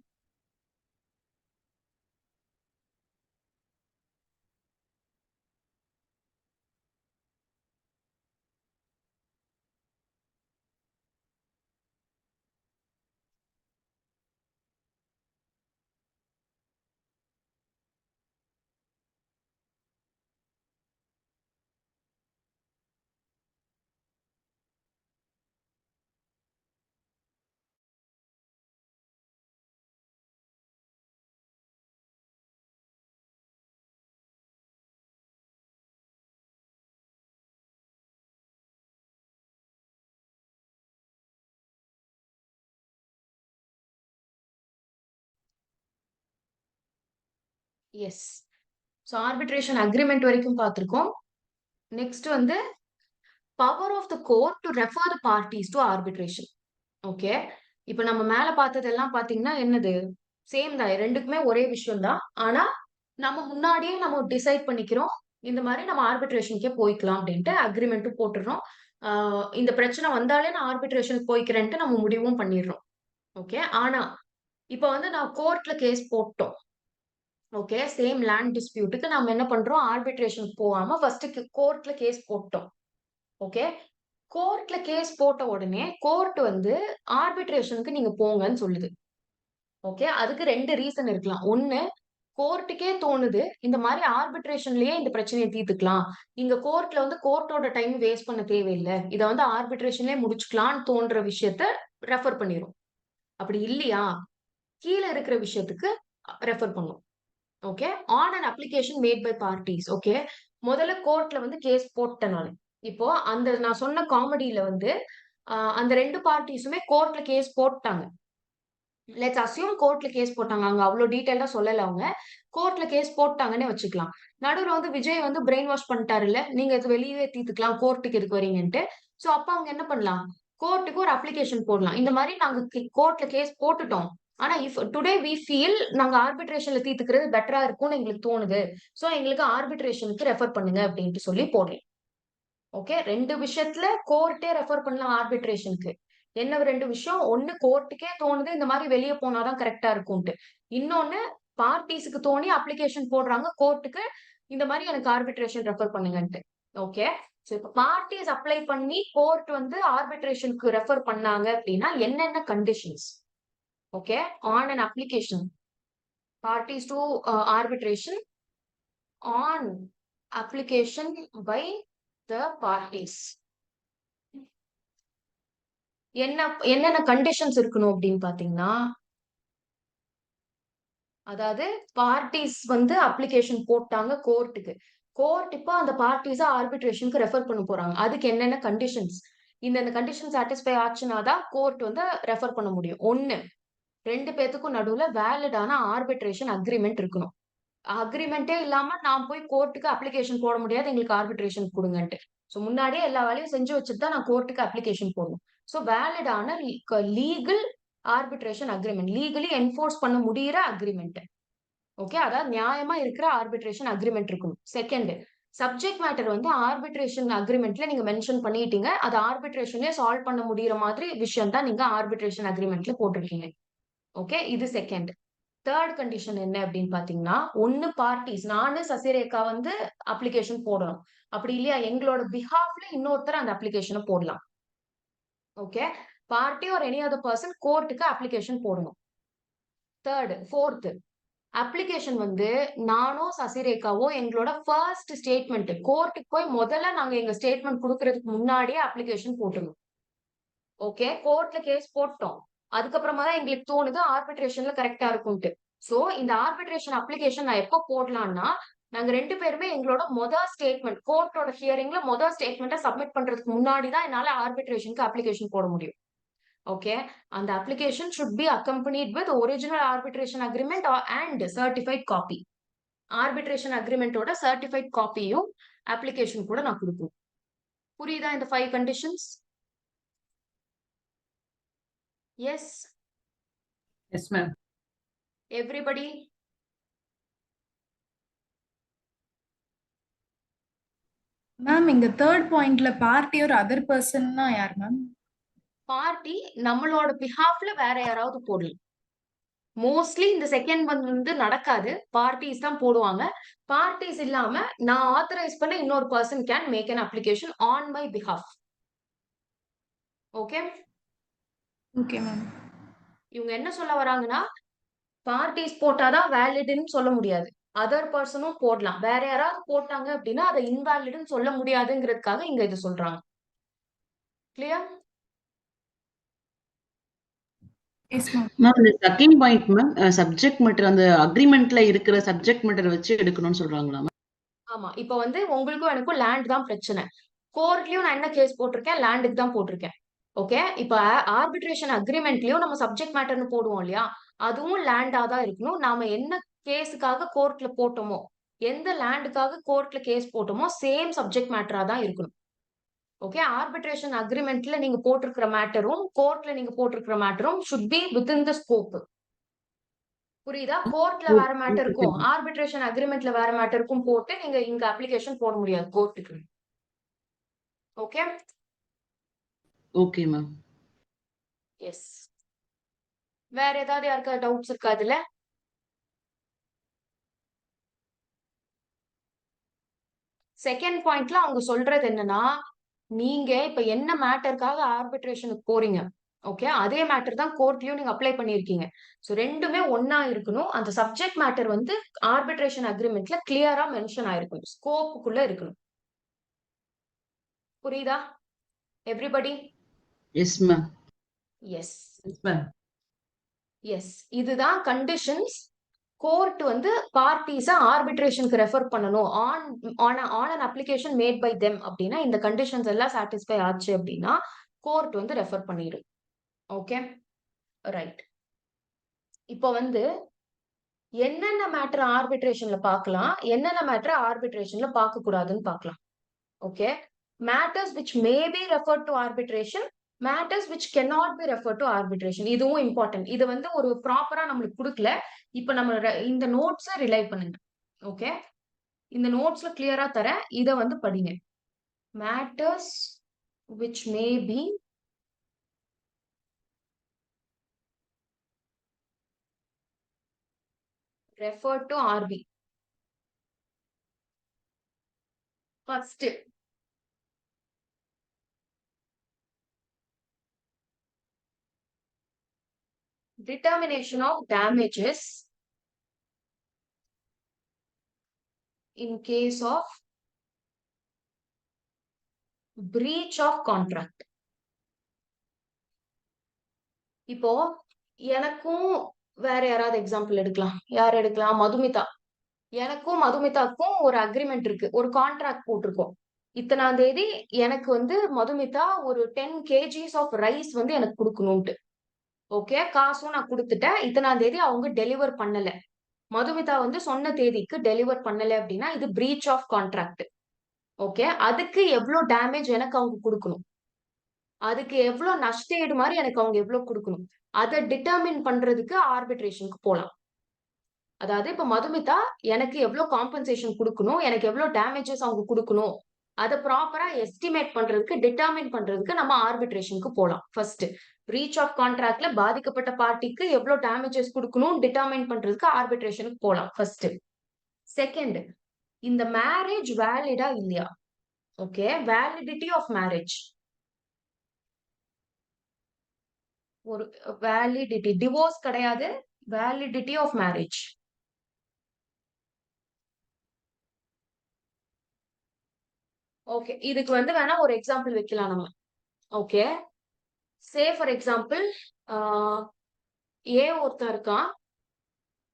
எஸ். ஸோ ஆர்பிட்ரேஷன் அக்ரிமெண்ட் வரைக்கும் பார்த்திருக்கோம். நெக்ஸ்ட் வந்து power of the court to refer the parties to arbitration. Okay, இப்போ நம்ம மேல பார்த்ததெல்லாம் பாத்தீங்கன்னா என்னது, சேம் தான், ரெண்டுக்குமே ஒரே விஷயம் தான். ஆனா நம்ம முன்னாடியே நம்ம டிசைட் பண்ணிக்கிறோம் இந்த மாதிரி நம்ம ஆர்பிட்ரேஷனுக்கே போய்க்கலாம் அப்படின்ட்டு அக்ரிமெண்ட்டும் போட்டுடுறோம். இந்த பிரச்சனை வந்தாலே நான் ஆர்பிட்ரேஷனுக்கு போய்க்கிறேன்ட்டு நம்ம முடிவும் பண்ணிடுறோம். ஓகே, ஆனா இப்போ வந்து நான் கோர்ட்ல கேஸ் போட்டோம். ஓகே, சேம் லேண்ட் டிஸ்பியூட்டுக்கு நம்ம என்ன பண்றோம், ஆர்பிட்ரேஷனுக்கு போகாம ஃபர்ஸ்ட் கோர்ட்ல கேஸ் போட்டோம். ஓகே, கோர்ட்ல கேஸ் போட்ட உடனே கோர்ட் வந்து ஆர்பிட்ரேஷனுக்கு நீங்க போங்கன்னு சொல்லுது. ஓகே, அதுக்கு 2 ரீசன் இருக்கலாம். ஒண்ணு, கோர்ட்டுக்கே தோணுது இந்த மாதிரி ஆர்பிட்ரேஷன்லயே இந்த பிரச்சனையை தீர்த்துக்கலாம், இங்க கோர்ட்ல வந்து கோர்ட்டோட டைம் வேஸ்ட் பண்ண தேவையில்லை, இதை வந்து ஆர்பிட்ரேஷன்லயே முடிச்சுக்கலாம்னு தோன்ற விஷயத்த ரெஃபர் பண்ணிரும். அப்படி இல்லையா, கீழே இருக்கிற விஷயத்துக்கு ரெஃபர் பண்ணும். Okay, on an application made by parties. Okay, முதல்ல கோர்ட்ல வந்து கேஸ் போட்டேன் நான். இப்போ அந்த நான் சொன்ன காமெடியில வந்து அந்த 2 பார்ட்டிஸுமே கோர்ட்ல கேஸ் போட்டாங்க. லெட்ஸ் அஸ்யூம் கோர்ட்ல கேஸ் போட்டாங்க. அங்க அவ்வளவு டீடைலா சொல்லல, அவங்க கோர்ட்ல கேஸ் போட்டாங்கன்னே வச்சுக்கலாம். நடுவுல வந்து விஜய் வந்து பிரெயின் வாஷ் பண்ணிட்டாரு, இல்ல நீங்க இது வெளியே தீர்த்துக்கலாம், கோர்ட்டுக்கு எதுக்கு வரீங்கன்ட்டு. சோ அப்ப அவங்க என்ன பண்ணலாம், கோர்ட்டுக்கு ஒரு அப்ளிகேஷன் போடலாம். இந்த மாதிரி நாங்க கோர்ட்ல கேஸ் போட்டுட்டோம், ஆனா இஃப் டுடே வி ஃபீல் நாங்க ஆர்பிட்ரேஷன்ல தீர்த்துக்கிறது பெட்டரா இருக்கும்னு எங்களுக்கு தோணுது, சோ எங்களுக்கு ஆர்பிட்ரேஷனுக்கு ரெஃபர் பண்ணுங்க அப்படின்ட்டு சொல்லி போடுறேன். ஓகே, 2 விஷயத்துல கோர்ட்டே ரெஃபர் பண்ணலாம் ஆர்பிட்ரேஷனுக்கு. என்ன 2 விஷயம், ஒண்ணு கோர்ட்டுக்கே தோணுது இந்த மாதிரி வெளியே போனாதான் கரெக்டா இருக்கும்ட்டு. இன்னொன்னு, பார்ட்டிஸுக்கு தோணி அப்ளிகேஷன் போடுறாங்க கோர்ட்டுக்கு, இந்த மாதிரி எனக்கு ஆர்பிட்ரேஷன் ரெஃபர் பண்ணுங்கன்ட்டு. ஓகே, சோ இப்ப பார்ட்டிஸ் அப்ளை பண்ணி கோர்ட் வந்து ஆர்பிட்ரேஷனுக்கு ரெஃபர் பண்ணாங்க அப்படின்னா என்னென்ன conditions. Okay, on an application parties to arbitration, on application by the parties, என்னென்ன கண்டிஷன்ஸ் இருக்கணும் அப்படின்னு பாத்தீங்கன்னா, அதாவது பார்ட்டிஸ் வந்து அப்ளிகேஷன் போட்டாங்க கோர்ட்டுக்கு, கோர்ட் இப்போ அந்த பார்ட்டிஸ ஆர்பிட்ரேஷனுக்கு ரெஃபர் பண்ண போறாங்க. அதுக்கு என்னென்ன கண்டிஷன்ஸ், இந்த கண்டிஷன் சாட்டிஸ்ஃபை ஆச்சுன்னா தான் கோர்ட் வந்து ரெஃபர் பண்ண முடியும். ஒண்ணு, 2 பேத்துக்கும் நடுவுல வேலிடான ஆர்பிட்ரேஷன் அக்ரிமெண்ட் இருக்கணும். அக்ரிமெண்டே இல்லாம நான் போய் கோர்ட்டுக்கு அப்ளிகேஷன் போட முடியாது, எங்களுக்கு ஆர்பிட்ரேஷன் கொடுங்கன்ட்டு. சோ முன்னாடியே எல்லா வேலையும் செஞ்சு வச்சுட்டு தான் நான் கோர்ட்டுக்கு அப்ளிகேஷன் போடணும். சோ வேலிடான legal arbitration agreement, legally enforce பண்ண முடியற அக்ரிமெண்ட். ஓகே, அதாவது நியாயமா இருக்கிற ஆர்பிட்ரேஷன் அக்ரிமெண்ட் இருக்கணும். செகண்ட், சப்ஜெக்ட் மேட்டர் வந்து ஆர்பிட்ரேஷன் அக்ரிமெண்ட்ல நீங்க மென்ஷன் பண்ணிட்டீங்க, அது ஆர்பிட்ரேஷனே சால்வ் பண்ண முடியற மாதிரி விஷயம் தான் நீங்க ஆர்பிட்ரேஷன் அக்ரிமெண்ட்ல போட்டிருக்கீங்க. ஓகே, இது செகண்ட். தேர்ட் கண்டிஷன் என்ன அப்படின்னு பாத்தீங்கன்னா, ஒன்னு பார்ட்டிஸ் நானு சசிரேகா வந்து அப்ளிகேஷன் போடணும். அப்படி இல்லையா எங்களோட பிஹாஃப்ல இன்னொருத்தர் அந்த அப்ளிகேஷனை போடலாம். Okay, party or any other person கோர்ட்டுக்கு அப்ளிகேஷன் போடணும். ஃபோர்த் அப்ளிகேஷன் வந்து நானோ சசிரேகாவோ எங்களோட ஃபர்ஸ்ட் ஸ்டேட்மெண்ட் கோர்ட்டுக்கு போய் முதல்ல நாங்க எங்க ஸ்டேட்மெண்ட் கொடுக்கறதுக்கு முன்னாடியே அப்ளிகேஷன் போட்டுருவோம். ஓகே, கோர்ட்ல கேஸ் போட்டோம், அதுக்கப்புறமா தான் எங்களுக்கு தோணுது ஆர்பிட்ரேஷன்ல கரெக்டா இருக்கும்ட்டு. சோ இந்த ஆர்பிட்ரேஷன் அப்ளிகேஷன் நான் எப்போ போடலாம்னா, நாங்க 2 பேருமே எங்களோட முதல் ஸ்டேட்மெண்ட் கோர்ட்டோட ஹியரிங்ல முதல் ஸ்டேட்மெண்ட்டை சப்மிட் பண்றதுக்கு முன்னாடி தான் என்னால ஆர்பிட்ரேஷனுக்கு அப்ளிகேஷன் போட முடியும். ஓகே, அந்த application should be accompanied with original arbitration agreement and certified copy. Arbitration அக்ரிமெண்டோட சர்டிஃபைட் காப்பியும் அப்ளிகேஷன் கூட நான் கொடுப்போம். புரியுதா இந்த 5 conditions? Yes Yes, ma'am. Everybody? Ma'am இங்க தேர்ட் பாயிண்ட்ல பார்ட்டி ஒரு அதர் பர்சன்னா யார் மேம்? பார்ட்டி நம்மளோட பிஹாஃப்ல வேற யாராவது போடலாம். மோஸ்ட்லி இந்த செகண்ட் ஒன் வந்து நடக்காது, பார்ட்டிஸ் தான் போடுவாங்க. பார்ட்டிஸ் இல்லாம நான் ஆத்தரைஸ் பண்ண இன்னொரு person can make an application on my behalf. Okay, okay ma'am. இவங்க என்ன சொல்ல வராங்கன்னா, பார்ட்டிஸ் போட்டாதான் வேலிட்னு சொல்ல முடியாது, அதர் பர்சனும் போடலாம். வேற யாராவது போட்டாங்க அப்படின்னா அதை இன்வாலிட்னு சொல்ல முடியாதுங்கிறதுக்காக இங்க இது சொல்றாங்க. கிளியர்? Yes ma'am. மேம் இந்த second point ma'am subject matter அந்த அக்ரிமெண்ட்ல இருக்கிற சப்ஜெக்ட் மேட்டர் வச்சு எடுக்கணும்னு சொல்றாங்களா மேம்? ஆமா, இப்ப வந்து உங்களுக்கும் எனக்கும் லேண்ட் தான் பிரச்சனை. கோர்ட்லயும் நான் என்ன கேஸ் போட்டிருக்கேன், லேண்டுக்கு தான் போட்டிருக்கேன். ஓகே, இப்ப ஆர்பிட்ரேஷன் அக்ரிமெண்ட்லயும் நம்ம சப்ஜெக்ட் மேட்டர்னு போடுவோம் இல்லையா, அதுவும் லேண்டா தான் இருக்கணும். நாம என்ன கேஸுக்காக கோர்ட்ல போட்டோமோ, எந்த லேண்டுக்காக கோர்ட்ல கேஸ் போட்டோமோ சேம் சப்ஜெக்ட் மேட்டரா தான் இருக்கணும். ஓகே, ஆர்பிட்ரேஷன் அக்ரிமெண்ட்ல நீங்க போட்டிருக்கிற மேட்டரும் கோர்ட்ல நீங்க போட்டிருக்கிற மேட்டரும் should be within the scope. புரியுதா? கோர்ட்ல வேற மேட்டர் இருக்கும், ஆர்பிட்ரேஷன் அக்ரிமெண்ட்ல வேற மேட்டர் இருக்கும் போட்டு நீங்க இங்க அப்ளிகேஷன் போட முடியாது கோர்ட்டுக்கு. Okay okay ma'am. எஸ். வேற ஏதாவது யாருக்காவது டவுட்ஸ் இருக்கா இதுல? செகண்ட் பாயிண்ட்ல அவங்க சொல்றது என்னன்னா, நீங்க இப்ப என்ன மேட்டருக்காக ஆர்பிட்ரேஷனுக்கு போறீங்க, ஓகே, அதே மேட்டர் தான் கோர்ட்லயும் நீங்க அப்ளை பண்ணிருக்கீங்க. சோ ரெண்டுமே ஒன்னா இருக்கணும். அந்த சப்ஜெக்ட் மேட்டர் வந்து ஆர்பிட்ரேஷன் அக்ரிமெண்ட்ல கிளியரா மென்ஷன் ஆயிருக்கணும், ஸ்கோப்புக்குள்ள இருக்கணும். புரியுதா everybody? Yes ma'am. Yes Yes, ma'am. Yes. இதுதான் கண்டிஷன்ஸ். கோர்ட் வந்து பார்ட்டிஸ ஆர்பிட்ரேஷனுக்கு ரெஃபர் பண்ணணும் on an application made by them அப்படின்னா இந்த கண்டிஷன்ஸ் எல்லாம் சாட்டிஸ்ஃபை ஆச்சு அப்படின்னா கோர்ட் வந்து ரெஃபர் பண்ணிடும். Okay right. இப்போ வந்து என்னென்ன மேட்டர் ஆர்பிட்ரேஷன்ல பார்க்கலாம், என்னென்ன மேட்டர் ஆர்பிட்ரேஷன்ல பார்க்க கூடாதுன்னு பார்க்கலாம். Okay, matters which may be referred to arbitration, matters which cannot be referred to arbitration. இதுவும் இம்பார்ட்டன்ட். இது வந்து ஒரு ப்ராப்பரா நம்மளுக்கு கொடுக்கல. இப்ப நம்ம இந்த நோட்ஸை ரிலை பண்ணுங்க. ஓகே, இந்த நோட்ஸ்ல கிளியரா தரேன், இத வந்து படிங்க. Matters which may be referred to RB. First, determination of damages in case of breach of contract. இப்போ எனக்கும் வேற யாராவது எக்ஸாம்பிள் எடுக்கலாம். யார் எடுக்கலாம்? மதுமிதா. எனக்கும் மதுமிதாக்கும் ஒரு அக்ரிமெண்ட் இருக்கு, ஒரு கான்ட்ராக்ட் போட்டிருக்கோம். இத்தனாம் தேதி எனக்கு வந்து மதுமிதா ஒரு 10 kgs ஆஃப் ரைஸ் வந்து எனக்கு கொடுக்கணும்ட்டு. ஓகே, காசும் நான் கொடுத்துட்டேன். இத்தனாம் தேதி அவங்க டெலிவர் பண்ணல, மதுமிதா வந்து சொன்ன தேதிக்கு டெலிவர் பண்ணல அப்படின்னா இது பிரீச் ஆஃப் கான்ட்ராக்ட். ஓகே, அதுக்கு எவ்வளவு டேமேஜ் எனக்கு அவங்க கொடுக்கணும், அதுக்கு எவ்வளவு நஷ்டஈடு மாதிரி எனக்கு அவங்க எவ்வளவு கொடுக்கணும், அதை டிட்டர்மின் பண்றதுக்கு ஆர்பிட்ரேஷனுக்கு போலாம். அதாவது இப்ப மதுமிதா எனக்கு எவ்வளவு காம்பன்சேஷன் கொடுக்கணும், எனக்கு எவ்வளவு டேமேஜஸ் அவங்க கொடுக்கணும் அதை ப்ராப்பரா எஸ்டிமேட் பண்றதுக்கு, டிட்டர்மின் பண்றதுக்கு நம்ம ஆர்பிட்ரேஷனுக்கு போலாம். ஃபர்ஸ்ட் பிரீச் ஆஃப் கான்ட்ராக்ட்ல பாதிக்கப்பட்ட பார்ட்டிக்கு எவ்வளவு டேமேஜஸ் கொடுக்கணும் டிட்டர்மின் பண்றதுக்கு ஆர்பிட்ரேஷனுக்கு போலாம் ஃபர்ஸ்ட். செகண்ட், இந்த மேரேஜ் வேலிடா இல்லையா? Okay, validity of marriage. ஒரு வேலிடிட்டி, டிவோர்ஸ் கிடையாது, வேலிடிட்டி ஆஃப் மேரேஜ். ஓகே, இதுக்கு வந்து வேணா ஒரு எக்ஸாம்பிள் வைக்கலாம் நம்ம. Okay, say for example A ஒருத்தர் இருக்கான்.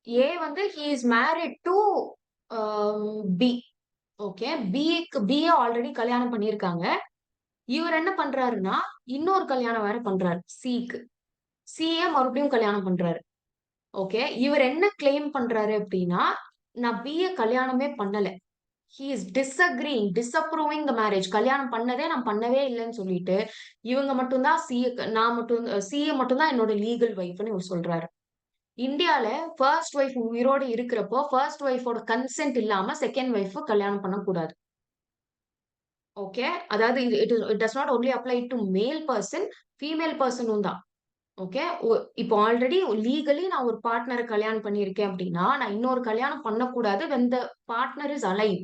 ஏ வந்து he is married to B. Okay, B A already கல்யாணம் பண்ணியிருக்காங்க. இவர் என்ன பண்றாருன்னா இன்னொரு கல்யாணம் வேற பண்றாரு சிக்கு. சிஏ மறுபடியும் கல்யாணம் பண்றாரு. ஓகே, இவர் என்ன கிளைம் பண்றாரு அப்படின்னா, நான் பிஏ கல்யாணமே பண்ணல. He is disagreeing, disapproving the marriage. கல்யாணம் பண்ணதே நான் பண்ணவே இல்லைன்னு சொல்லிட்டு இவங்க மட்டும்தான் சிஏ மட்டும்தான் என்னோட லீகல் ஒய்ஃப்னு இவர் சொல்றாரு. இந்தியால ஃபர்ஸ்ட் ஒய்ஃப் உயிரோடு இருக்கிறப்போ ஃபர்ஸ்ட் ஒய்ஃபோட கன்சென்ட் இல்லாம செகண்ட் ஒய்ஃப் கல்யாணம் பண்ணக்கூடாது. ஓகே, அதாவது it does not only apply to male person, female பர்சனும் தான். ஓகே, இப்போ ஆல்ரெடி லீகலி நான் ஒரு பார்ட்னரை கல்யாணம் பண்ணியிருக்கேன் அப்படின்னா நான் இன்னொரு கல்யாணம் பண்ணக்கூடாது when the partner is alive.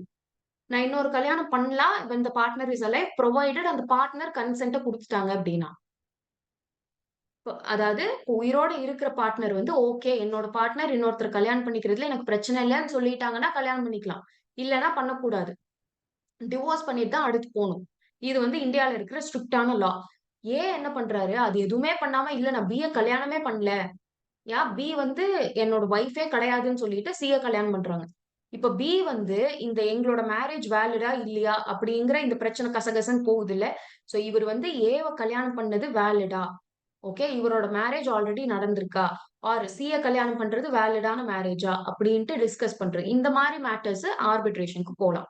நான் இன்னொரு கல்யாணம் பண்ணலாம் when the partner is alive provided அந்த பார்ட்னர் கன்சென்ட்டை கொடுத்துட்டாங்க அப்படின்னா. அதாவது உயிரோட இருக்கிற பார்ட்னர் வந்து ஓகே என்னோட பார்ட்னர் இன்னொருத்தர் கல்யாணம் பண்ணிக்கிறதுல எனக்கு பிரச்சனை இல்லைன்னு சொல்லிட்டாங்கன்னா கல்யாணம் பண்ணிக்கலாம், இல்லைன்னா பண்ணக்கூடாது. டிவோர்ஸ் பண்ணிட்டு தான் அடுத்து போகணும். இது வந்து இந்தியால இருக்கிற ஸ்ட்ரிக்டான லா. ஏன் என்ன பண்றாரு, அது எதுவுமே பண்ணாம இல்ல நான் பிஏ கல்யாணமே பண்ணல, பி வந்து என்னோட ஒய்ஃபே கிடையாதுன்னு சொல்லிட்டு சிஏ கல்யாணம் பண்றாங்க. இப்ப பி வந்து இந்த எங்களோட மேரேஜ் வேலிடா இல்லையா அப்படிங்கிற இந்த பிரச்சனை கசகசன்னு போகுது இல்ல. சோ இவர் வந்து ஏவ கல்யாணம் பண்ணது வேலிடா, ஓகே இவரோட மேரேஜ் ஆல்ரெடி நடந்திருக்கா, ஆர் சிஏ கல்யாணம் பண்றது வேலிடான மேரேஜா அப்படின்ட்டு டிஸ்கஸ் பண்றது. இந்த மாதிரி மேட்டர்ஸ் ஆர்பிட்ரேஷனுக்கு போலாம்.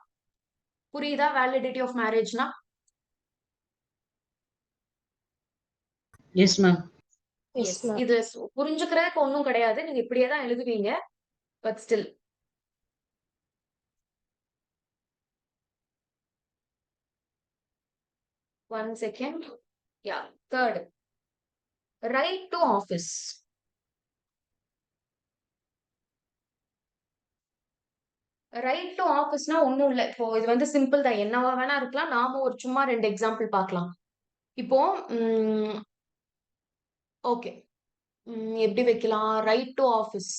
புரியுதா வேலிடிட்டி ஆஃப் மேரேஜ்னா? Yes ma'am. Yes ma'am. இது புரிஞ்சுக்கிறதுக்கு ஒண்ணும் கிடையாது, நீங்க இப்படியே தான் எழுதுவீங்க. But still one second. Yeah, third, right to office. Right to ஆஃபீஸ்னா ஒண்ணும் இல்ல. இப்போ இது வந்து சிம்பிள் தான், என்னவா வேணா இருக்கலாம். நாம ஒரு சும்மா 2 எக்ஸாம்பிள் பார்க்கலாம். இப்போ ஓகே, எப்படி வைக்கலாம்? ரைட் டு ஆஃபீஸ்,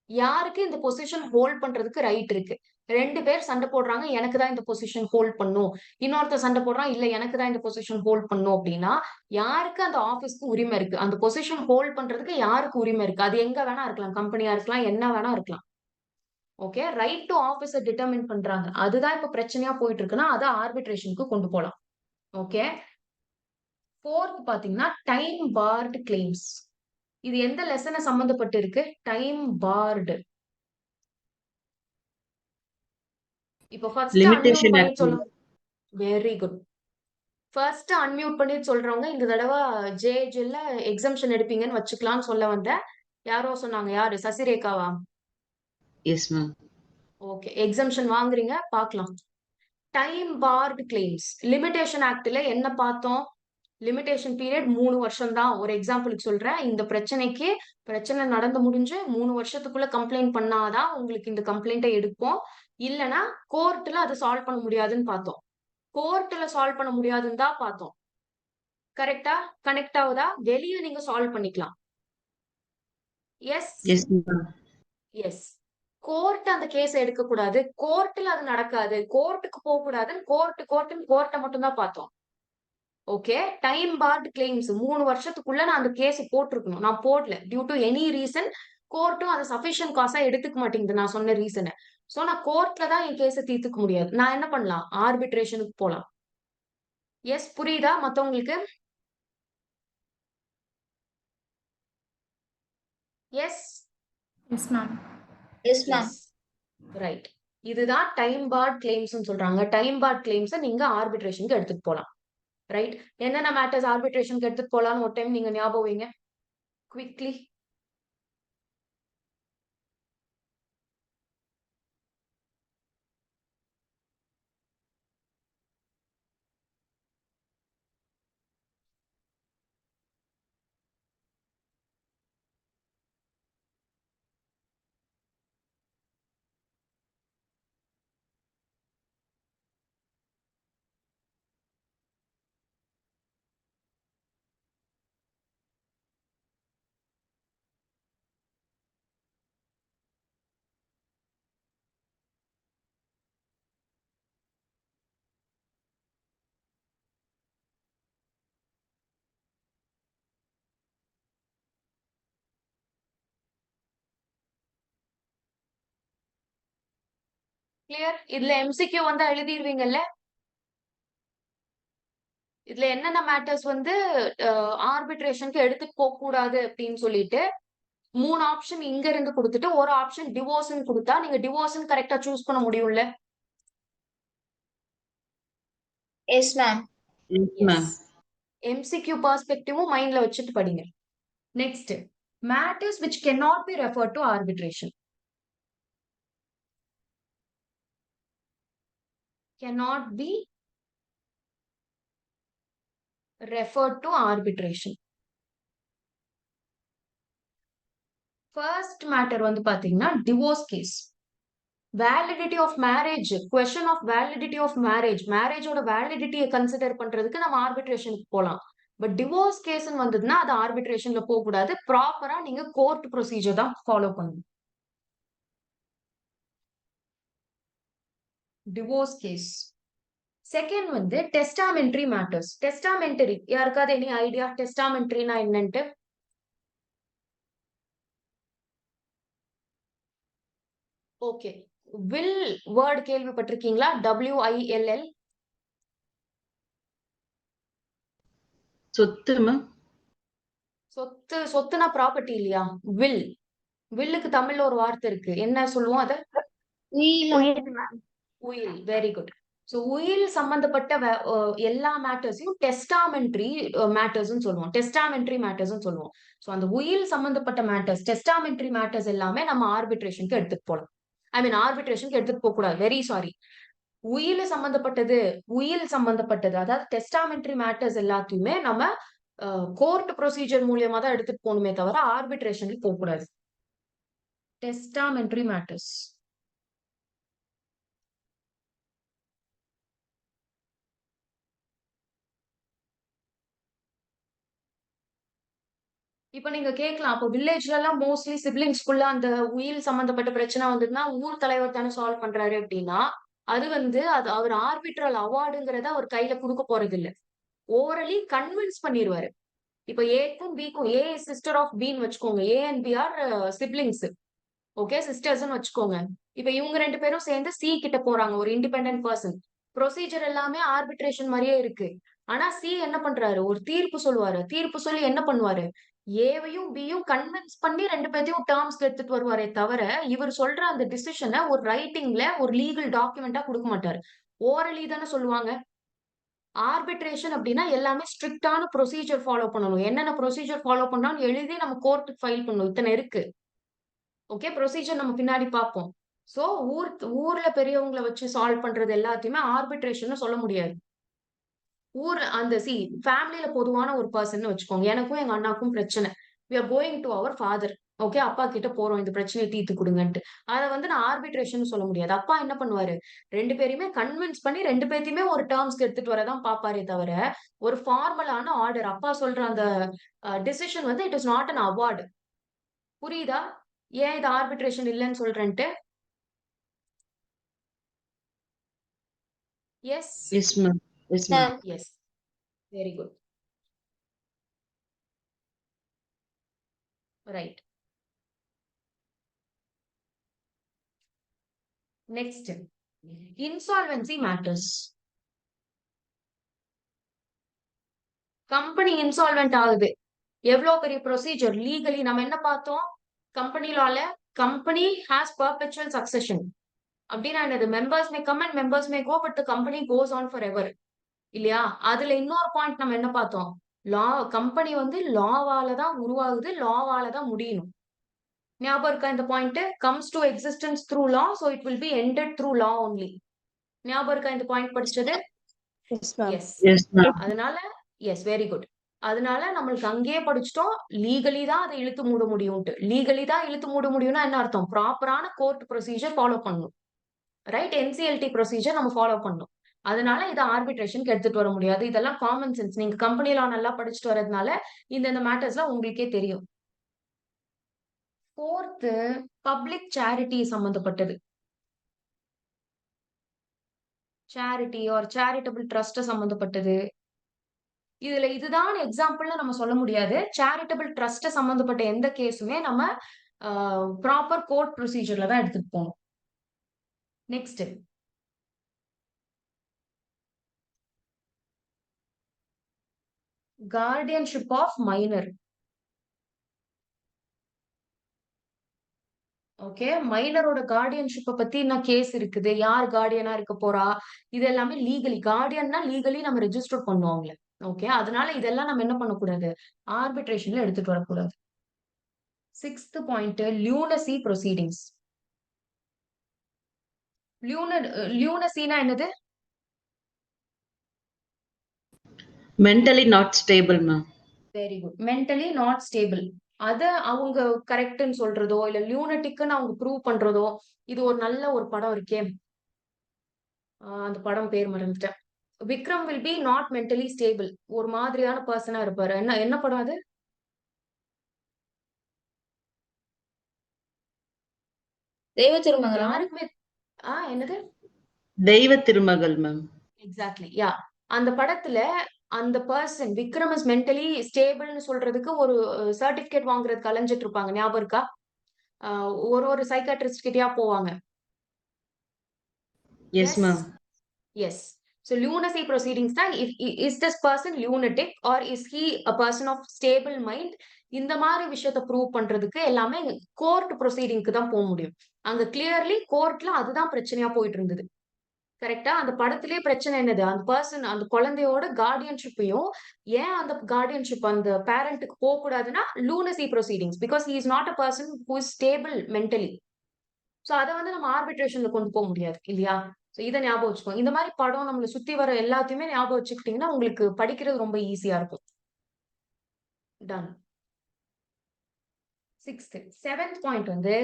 யாருக்கு இந்த பொசிஷன் ஹோல்ட் பண்றதுக்கு ரைட் இருக்கு? 2 பேர் சண்டை போடுறாங்க, எனக்கு தான் இந்த பொசிஷன் ஹோல்ட் பண்ணும். இன்னொருத்தர் சண்டை போடுறான், இல்ல எனக்கு தான் இந்த பொசிஷன் ஹோல்ட் பண்ணும் அப்படின்னா யாருக்கு அந்த ஆபீஸ்க்கு உரிமை இருக்கு? அந்த பொசிஷன் ஹோல்ட் பண்றதுக்கு யாருக்கு உரிமை இருக்கு? அது எங்க வேணா இருக்கலாம், கம்பெனியா இருக்கலாம், என்ன வேணா இருக்கலாம். ஓகே, ரைட் டு ஆபீஸ டிட்டர்மின் பண்றாங்க, அதுதான் இப்ப பிரச்சனையா போயிட்டு இருக்குன்னா அதை ஆர்பிட்ரேஷனுக்கு கொண்டு போலாம். ஓகே, ஃபோர்த் பாத்தீங்கன்னா டைம் பார்டு கிளைம்ஸ். இது எந்த லெசனை சம்பந்தப்பட்டு இருக்கு? Time barred. இப்போ ஃபர்ஸ்ட் அன்மியூட் பண்ணி சொல்லுங்க. Very good. ஃபர்ஸ்ட் அன்மியூட் பண்ணி சொல்றவங்க இந்த தடவை ஜேஜில எக்ஸம்ஷன் எடுப்பீங்கன்னு வச்சுக்கலாம்னு சொல்ல வந்தேன். யாரோ சொன்னாங்க, யாரு? சசிரேகாவா? Yes ma'am. ஓகே, எக்ஸம்ஷன் வாங்குறீங்க, பார்க்கலாம். டைம் பார்டு கிளைம்ஸ், லிமிடேஷன் ஆக்ட்ல என்ன பார்த்தோம்? லிமிடேஷன் பீரியட் 3 வருஷம் தான். ஒரு எக்ஸாம்பிளுக்கு சொல்றேன், இந்த பிரச்சனை நடந்து முடிஞ்சு 3 வருஷத்துக்குள்ள கம்ப்ளைண்ட் பண்ணாதான் உங்களுக்கு இந்த கம்ப்ளைண்ட்டை எடுப்போம், இல்லைன்னா கோர்ட்ல அதை சால்வ் பண்ண முடியாதுன்னு பார்த்தோம். கோர்ட்ல சால்வ் பண்ண முடியாதுன்னு தான் பார்த்தோம். கரெக்டா? கனெக்ட் ஆகுதா? வெளியே நீங்க சால்வ் பண்ணிக்கலாம். Yes yes ma'am. Yes. Court அந்த கேஸ் எடுக்க கூடாது, கோர்ட்ல அது நடக்காது, கோர்ட்டுக்கு போக கூடாதுன்னு கோர்ட்டை மட்டும் தான் பார்த்தோம். ஓகே, டைம் பார்டு கிளைம்ஸ் 3 வருஷத்துக்குள்ள நான் அந்த கேஸ் போட்டிருக்கணும், நான் போடல. டியூ டு எனி ரீசன் கோர்ட்டும் அதை சஃபிஷியன்ட் காசா எடுத்துக்க மாட்டேங்குது நான் சொன்ன ரீசனை. சோ நான் கோர்ட்ல தான் என் கேஸை தீர்த்துக்க முடியாது. நான் என்ன பண்ணலாம்? ஆர்பிட்ரேஷனுக்கு போலாம். எஸ், புரியுதா மத்தவங்களுக்கு? Yes yes ma'am. Yes ma'am. Right. இதுதான் டைம் பார்ட் கிளைம்ஸ் சொல்றாங்க. டைம் பார்ட் கிளைம்ஸ் நீங்க ஆர்பிட்ரேஷனுக்கு எடுத்துட்டு போலாம். ரைட், என்னென்ன மேட்டர்ஸ் ஆர்பிட்ரேஷனுக்கு எடுத்துட்டு போலாம்னு ஒரு டைம் நீங்க ஞாபகம் வைங்க குவிக்லி. கிளியர்? இதுல எம்சிக்யூ வந்தா எழுதிருவீங்கல்ல? இதுல என்னென்ன மேட்டர்ஸ் வந்து ஆர்பிட்ரேஷனுக்கு எடுத்துட்டு போக கூடாது அப்படின்னு சொல்லிட்டு 3 ஆப்ஷன் இங்க இருந்து கொடுத்துட்டு ஒரு ஆப்ஷன் டிவோர்ஸ்னு கொடுத்தா நீங்க டிவோர்ஸ்னு கரெக்டா சூஸ் பண்ண முடியும்ல? Yes ma'am. Yes ma'am. MCQ பெர்ஸ்பெக்டிவும் மைண்ட்ல வச்சுட்டு படிங்க. Next, matters which cannot be referred to arbitration. Cannot be referred to arbitration. First matter வந்து பாத்தீங்கன்னா divorce case. Validity of marriage, question of validity of marriage, marriageோட வேலிடிட்டியை கன்சிடர் பண்றதுக்கு நம்ம ஆர்பிட்ரேஷனுக்கு போலாம். பட் டிவோர்ஸ் கேஸ்ன்னு வந்ததுன்னா அது ஆர்பிட்ரேஷன்ல போக கூடாது. ப்ராப்பரா நீங்க கோர்ட் ப்ரொசீஜர் தான் ஃபாலோ பண்ணணும். Divorce case. செகண்ட் வந்து டெஸ்டாமெண்ட்ரி மேட்டர்ஸ். டெஸ்டாமெண்டரி யாருக்காவது எனி ஐடியா டெஸ்டாமெண்ட்ரினா என்னன்ட்டு? ஓகே, வில் வேர்ட் கேள்விப்பட்டிருக்கீங்களா? WILL. சொத்து மேம். சொத்துனா ப்ராப்பர்ட்டி இல்லையா? வில். வில்லுக்கு தமிழ்ல ஒரு வார்த்தை இருக்கு, என்ன சொல்லுவோம் அத? உயில். Very good. சோ உயில் சம்பந்தப்பட்ட எல்லா மேட்டர்ஸையும் டெஸ்டாமெண்ட்ரி மேட்டர்ஸ் சொல்லுவோம், டெஸ்டாமெண்ட்ரி மேட்டர்ஸ் சொல்லுவோம். சோ அந்த உயில் சம்பந்தப்பட்ட மேட்டர்ஸ், டெஸ்டாமெண்ட்ரி மேட்டர்ஸ் எல்லாமே நம்ம ஆர்பிட்ரேஷனுக்கு எடுத்துட்டு போலாம். ஐ மீன் ஆர்பிட்ரேஷனுக்கு எடுத்துட்டு போக கூடாது, வெரி சாரி. உயில் சம்பந்தப்பட்டது அதாவது டெஸ்டாமெண்ட்ரி மேட்டர்ஸ் எல்லாத்தையுமே நம்ம கோர்ட் ப்ரொசீஜர் மூலியமா தான் எடுத்துட்டு போகணுமே தவிர ஆர்பிட்ரேஷனுக்கு போக கூடாது. டெஸ்டாமெண்ட்ரி மேட்டர்ஸ். இப்ப நீங்க கேட்கலாம், அப்போ வில்லேஜ்ல எல்லாம் மோஸ்ட்லி சிப்லிங்ஸ்குள்ள அந்த உயில் சம்பந்தப்பட்ட பிரச்சனை வந்ததுன்னா ஊர் தலைவர் தானே சால்வ் பண்றாரு அப்படின்னா, அது வந்து அது அவர் ஆர்பிட்ரல் அவார்டுங்கிறத அவர் கையில கொடுக்க போறது இல்ல. ஓரலி கன்வின்ஸ் பண்ணிடுவாரு. இப்ப ஏக்கும் பிக்கும், ஏ சிஸ்டர் ஆஃப் பின்னு வச்சுக்கோங்க, A and B are siblings, okay, சிஸ்டர்ஸ்ன்னு வச்சுக்கோங்க. இப்ப இவங்க 2 பேரும் சேர்ந்து சி கிட்ட போறாங்க, ஒரு இண்டிபெண்டன்ட் பர்சன். ப்ரொசீஜர் எல்லாமே ஆர்பிட்ரேஷன் மாதிரியே இருக்கு. ஆனா சி என்ன பண்றாரு, ஒரு தீர்ப்பு சொல்லுவாரு. தீர்ப்பு சொல்லி என்ன பண்ணுவாரு, ஏவையும் பியும் கன்வின்ஸ் பண்ணி 2 பேத்தையும் டேர்ம்ஸ்க்கு எடுத்துட்டு வருவாரே தவிர இவர் சொல்ற அந்த டிசிஷனை ஒரு ரைட்டிங்ல ஒரு லீகல் டாக்குமெண்டா கொடுக்க மாட்டாரு. ஓரலி தானே சொல்லுவாங்க. ஆர்பிட்ரேஷன் அப்படின்னா எல்லாமே ஸ்ட்ரிக்டான ப்ரொசீஜர் ஃபாலோ பண்ணணும். என்னென்ன ப்ரொசீஜர் ஃபாலோ பண்ணாலும் எழுதி நம்ம கோர்ட்டுக்கு ஃபைல் பண்ணணும். இத்தனை இருக்கு. ஓகே, ப்ரொசீஜர் நம்ம பின்னாடி பார்ப்போம். சோ ஊர்ல பெரியவங்களை வச்சு சால்வ் பண்றது எல்லாத்தையுமே ஆர்பிட்ரேஷன் சொல்ல முடியாது. அந்த ஃபேமிலியில பொதுவான ஒரு பர்சன் வச்சுக்கோங்க, எனக்கும் எங்க அண்ணாக்கும் பிரச்சனை, we are going to our father. Okay, அப்பா கிட்ட போறோம் இந்த பிரச்சனையை தீர்த்து கொடுங்கன்ட்டு. அதை வந்து நான் ஆர்பிட்ரேஷன் சொல்ல முடியாது. அப்பா என்ன பண்ணுவாரு, 2 பேரையுமே கன்வின்ஸ் பண்ணி 2 பேத்தையுமே ஒரு டேர்ம்ஸ்க்கு எடுத்துட்டு வரதான் பாப்பாரே தவிர ஒரு ஃபார்மலான ஆர்டர் அப்பா சொல்ற அந்த டிசிஷன் வந்து it is not an award. புரியுதா ஏன் இது ஆர்பிட்ரேஷன் இல்லைன்னு சொல்றேன்ட்டு? Yes yes ma'am. Yes ma'am. Yes, very good, right. Next, insolvency matters. Company insolvent ஆகுது, எவ்வளவு பெரிய ப்ரொசீஜர் லீகலி நம்ம என்ன பார்த்தோம், கம்பெனி லால கம்பெனி ஹாஸ் பெர்பெச்சுவல் சக்சஷன் அப்படின்னா என்னது, members may come and members may go but the company goes on forever இல்லையா? அதுல இன்னொரு பாயிண்ட் நம்ம என்ன பார்த்தோம், லா கம்பெனி வந்து லாவால தான் உருவாகுது, லாவால தான் முடியணும். ஞாபகம் இருக்கா இந்த point? Comes to existence through law, so it will be ended through law only. ஞாபகம் இருக்கா இந்த பாயிண்ட் படிச்சது? எஸ். Yes ma'am. அதனால எஸ், வெரி குட். அதனால நம்மளுக்கு அங்கேயே படிச்சிட்டோம், லீகலி தான் அதை இழுத்து மூட முடியும்ட்டு. லீகலி தான் இழுத்து மூட முடியும்னா என்ன அர்த்தம், ப்ராப்பரான கோர்ட் ப்ரொசீஜர் ஃபாலோ பண்ணணும், ரைட்? NCLT ப்ரொசீஜர் நம்ம ஃபாலோ பண்ணணும். அதனால இதை ஆர்பிட்ரேஷனுக்கு எடுத்துட்டு வர முடியாது. இதெல்லாம் காமன் சென்ஸ், நீங்க கம்பெனில நல்லா படிச்சுட்டு வரதுனால இந்த மேட்டர்ஸ்லாம் உங்களுக்கே தெரியும். ஃபோர்த்து, பப்ளிக் சேரிட்டி சம்பந்தப்பட்டது. சேரிட்டி ஆர் சேரிட்டபிள் ட்ரஸ்ட் சம்பந்தப்பட்டது. இதுல இதுதான் எக்ஸாம்பிள்னு நம்ம சொல்ல முடியாது. சேரிட்டபிள் ட்ரஸ்ட் சம்பந்தப்பட்ட எந்த கேஸுமே நம்ம ப்ராப்பர் கோர்ட் ப்ரொசீஜர்ல தான் எடுத்துட்டு போகணும். Next guardianship of minor. Okay, மைனரோட கார்டியன்ஷிப்பை பத்தி என்ன கேஸ் இருக்குது, யார் கார்டியனா இருக்க போறா, இது எல்லாமே லீகலி, கார்டியன்னா லீகலி நம்ம ரெஜிஸ்டர் பண்ணுவோம் அவங்கள. ஓகே, அதனால இதெல்லாம் நம்ம என்ன பண்ணக்கூடாது, ஆர்பிட்ரேஷன்ல எடுத்துட்டு வரக்கூடாது. 6th point, லியூனசி proceedings. லியூனசினா என்னது? Mentally not stable ma'am. Very good. Mentally not stable. அத அவங்க கரெக்ட்னு சொல்றதோ இல்ல லியூனட்டிக்னு அவங்க ப்ரூவ் பண்றதோ, இது ஒரு நல்ல ஒரு படம் இருக்கே, அந்த படம் பேர் மறந்துட்டேன். Vikram will be not mentally stable, ஒரு மாதிரியான பர்சனா இருப்பாரு. என்ன என்ன படம் அது? தெய்வ திருமங்கலம். யாருக்குமே என்னது? தெய்வ திருமகள் மேம். எக்ஸாக்ட்லி, யா. அந்த படத்துல அந்த பர்சன் விக்ரம் இஸ் மென்டலி ஸ்டேபிள்னு சொல்றதுக்கு ஒரு சர்டிபிகேட் வாங்குறதுக்கு அலைஞ்சிட்டு இருப்பாங்க, ஞாபகம் இருக்கா? ஒரு சைக்காட்ரிஸ்ட் கிட்டயா போவாங்க. Yes ma'am. Yes. So lunacy proceedings தான், is this person lunatic or is he a person of stable mind? இந்த மாதிரி விஷயத்தை ப்ரூவ் பண்றதுக்கு எல்லாமே கோர்ட் ப்ரொசீடிங்க்கு தான் போக முடியும். அங்க கிளியர்லி கோர்ட்ல அதுதான் பிரச்சனையா போயிட்டு இருந்தது. கரெக்டா? அந்த படத்திலே பிரச்சனை என்னது, அந்த பர்சன் அந்த குழந்தையோட கார்டியன்ஷிப்பையும் ஏன் அந்த கார்டியன்ஷிப் அந்த பேரண்ட்டுக்கு போக கூடாதுன்னா lunacy proceedings, because he is not a person who is stable mentally. So அதை வந்து நம்ம ஆர்பிட்ரேஷன்ல கொண்டு போக முடியாது இல்லையா? சோ இதை ஞாபகம் வச்சுக்கோங்க. இந்த மாதிரி படம் நம்மளை சுத்தி வர எல்லாத்தையுமே ஞாபகம் வச்சுக்கிட்டீங்கன்னா உங்களுக்கு படிக்கிறது ரொம்ப ஈஸியா இருக்கும். டன். 6th. 7th பாயிண்ட் வந்து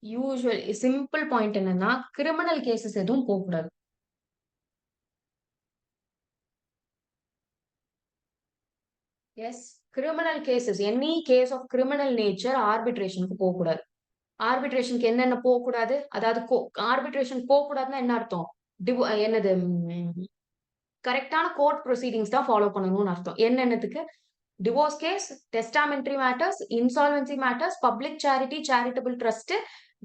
யூசுவல் சிம்பிள் பாயிண்ட் என்னன்னா, கிரிமினல் கேசஸ் எதுவும் போகக்கூடாது. Yes, criminal cases, any case of criminal nature ஆர்பிட்ரேஷனுக்கு போகக்கூடாது. ஆர்பிட்ரேஷனுக்கு என்னென்ன போகக்கூடாது, அதாவது ஆர்பிட்ரேஷன் போகக்கூடாதுன்னா என்ன அர்த்தம், என்னது, கரெக்டான கோர்ட் ப்ரொசீடிங்ஸ் தான் ஃபாலோ பண்ணணும்னு அர்த்தம். என்னென்னத்துக்கு? Divorce case, testamentary matters, insolvency matters, public charity, charitable trust,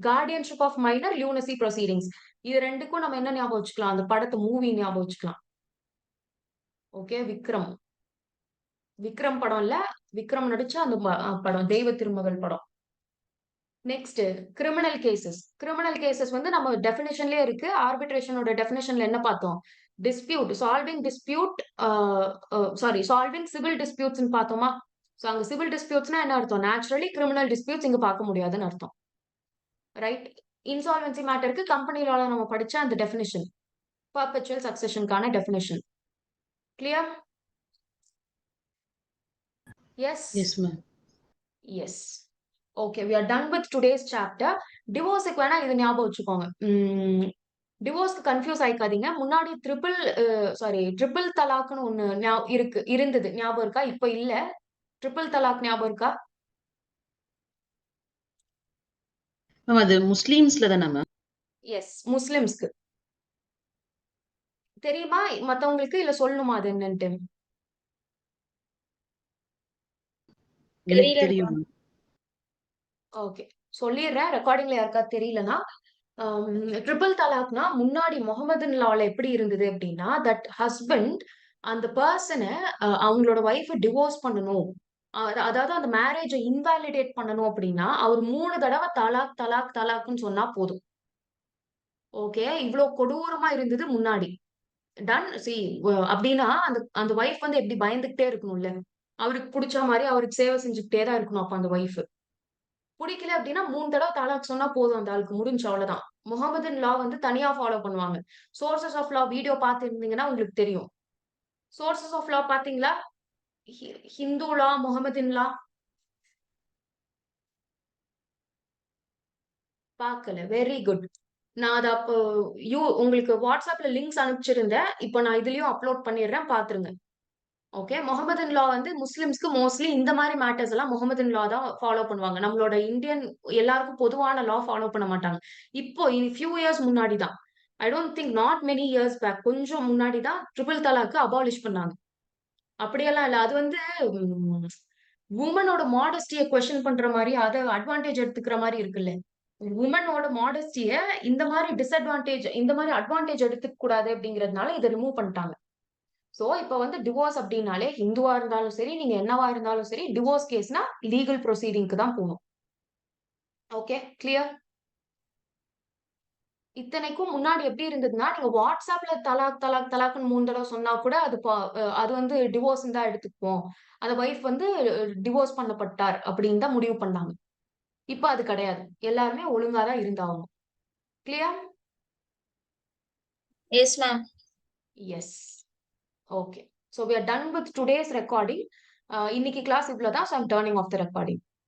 guardianship of minor, lunacy proceedings. இது ரெண்டுக்கும் நம்ம என்ன ஞாபகம் வச்சுக்கலாம், அந்த படத்தை மூவி ஞாபகம் வச்சுக்கலாம். ஓகே, விக்ரம். விக்ரம் படம் இல்ல, விக்ரம் நடிச்ச அந்த படம் தெய்வ திருமகள் படம். Next, criminal cases. Criminal cases வந்து நம்ம டெஃபினேஷன்லயே இருக்கு. ஆர்பிட்ரேஷனோட டெஃபினேஷன்ல என்ன பார்த்தோம், dispute, solving dispute, solving civil disputes பார்த்தோமா? சோ அங்க சிவில் டிஸ்பியூட்ஸ்னா என்ன அர்த்தம், நேச்சுரலி கிரிமினல் டிஸ்பியூட்ஸ் இங்க பார்க்க முடியாதுன்னு அர்த்தம். ரைட். இன்சால்வென்சி மேட்டருக்கு கம்பெனி லால நம்ம படிச்ச அந்த டெஃபினேஷன், பர்பெச்சுவல் சக்சஷனுக்கான definition. Clear? Yes. Yes ma'am. Yes. Okay, we are done with today's chapter. டிவோர்ஸுக்கு வேணா இது ஞாபகம் வச்சுக்கோங்க. டிவோர்ஸ்க்கு கன்ஃபியூஸ் ஆயிக்காதீங்க. முன்னாடி ட்ரிபிள் தலாக்னு ஒண்ணு இருந்தது, ஞாபகம் இருக்கா? இப்ப இல்ல. ட்ரிபிள் தலாக் ஞாபகம் இருக்கா? மேம் அது முஸ்லிம்ஸ்ல தானே மேம்? எஸ், முஸ்லிம்ஸ்க்கு. தெரியுமா மத்தவங்களுக்கு, இல்ல சொல்லணுமா அது என்னன்ட்டு? எனக்கு தெரியும் மேம். ஓகே, சொல்லிடுறேன். ரெக்கார்டிங்ல யாருக்காவது தெரியலனா, ட்ரிபிள் தலாக்னா முன்னாடி முகமது லால எப்படி இருந்தது அப்படின்னா, தட் ஹஸ்பண்ட் அந்த பர்சனை அவங்களோட ஒய்ஃபை டிவோர்ஸ் பண்ணணும், அதாவது அந்த மேரேஜை இன்வாலிடேட் பண்ணணும் அப்படின்னா அவர் 3 தடவை தலாக் தலாக் தலாக்னு சொன்னா போதும். ஓகே, இவ்வளவு கொடூரமா இருந்தது முன்னாடி. டன். சி அப்படின்னா அந்த அந்த ஒய்ஃப் வந்து எப்படி பயந்துகிட்டே இருக்கணும்ல, அவருக்கு பிடிச்ச மாதிரி அவருக்கு சேவை செஞ்சுக்கிட்டே தான் இருக்கணும். அப்ப அந்த ஒய்ஃப் பிடிக்கல அப்படின்னா 3 தடவை தலாக் சொன்னா போதும், அந்த ஆளுக்கு முடிஞ்ச அவ்வளவுதான். முகமது லா வந்து தனியா ஃபாலோ பண்ணுவாங்க. சோர்சஸ் ஆஃப் லா வீடியோ பார்த்துருந்தீங்கன்னா உங்களுக்கு தெரியும். சோர்சஸ் ஆஃப் லா பாத்தீங்களா? ஹிந்து லா, முகமதின் லா பார்க்கல. Very good. நான் அதை அப்போ உங்களுக்கு வாட்ஸ்அப்ல லிங்க்ஸ் அனுப்பிச்சிருந்தேன். இப்போ நான் இதுலயும் அப்லோட் பண்ணிடுறேன், பாத்துருங்க. ஓகே, முகமதின் லா வந்து முஸ்லிம்ஸ்க்கு மோஸ்ட்லி இந்த மாதிரி மேட்டர்ஸ் எல்லாம் முகமதின் லா தான் ஃபாலோ பண்ணுவாங்க. நம்மளோட இந்தியன் எல்லாருக்கும் பொதுவான லா ஃபாலோ பண்ண மாட்டாங்க. இப்போ ஃபியூ இயர்ஸ் முன்னாடி தான், I don't think not many years back, கொஞ்சம் முன்னாடி தான் ட்ரிபிள் தலாக்கு அபாலிஷ் பண்ணாங்க. அப்படியெல்லாம் இல்ல, அது வந்து உமனோட மாடஸ்டியை கொஸ்டின் பண்ற மாதிரி, அதை அட்வான்டேஜ் எடுத்துக்கிற மாதிரி இருக்குல்ல. உமனோட மாடஸ்டிய இந்த மாதிரி டிஸ்அட்வான்டேஜ் இந்த மாதிரி அட்வான்டேஜ் எடுத்துக்க கூடாது அப்படிங்கிறதுனால இதை ரிமூவ் பண்ணிட்டாங்க. சோ இப்ப வந்து டிவோர்ஸ் அப்படின்னாலே ஹிந்துவா இருந்தாலும் சரி, நீங்க என்னவா இருந்தாலும் சரி, டிவோர்ஸ் கேஸ்னா லீகல் ப்ரொசீடிங்க்கு தான் போகணும். Okay, clear? இத்தனைக்கும் முன்னாடி எப்படி இருந்ததுன்னா, நீங்க வாட்ஸ்அப்ல தலாக் தலாக் தலாக்னு 3 தடவை சொன்னா கூட அது வந்து டிவோர்ஸ் தான் எடுத்துக்குவோம். அந்த வைஃப் வந்து டிவோர்ஸ் பண்ணப்பட்டார் அப்படின்னு தான் முடிவு பண்ணாங்க. இப்ப அது கிடையாது. எல்லாருமே ஒழுங்கா தான் இருந்தாகணும். Clear? Yes, ma'am. Yes. Okay. So we are done with today's recording. இன்னைக்கு கிளாஸ் இவ்வளவுதான். So I'm turning off the recording.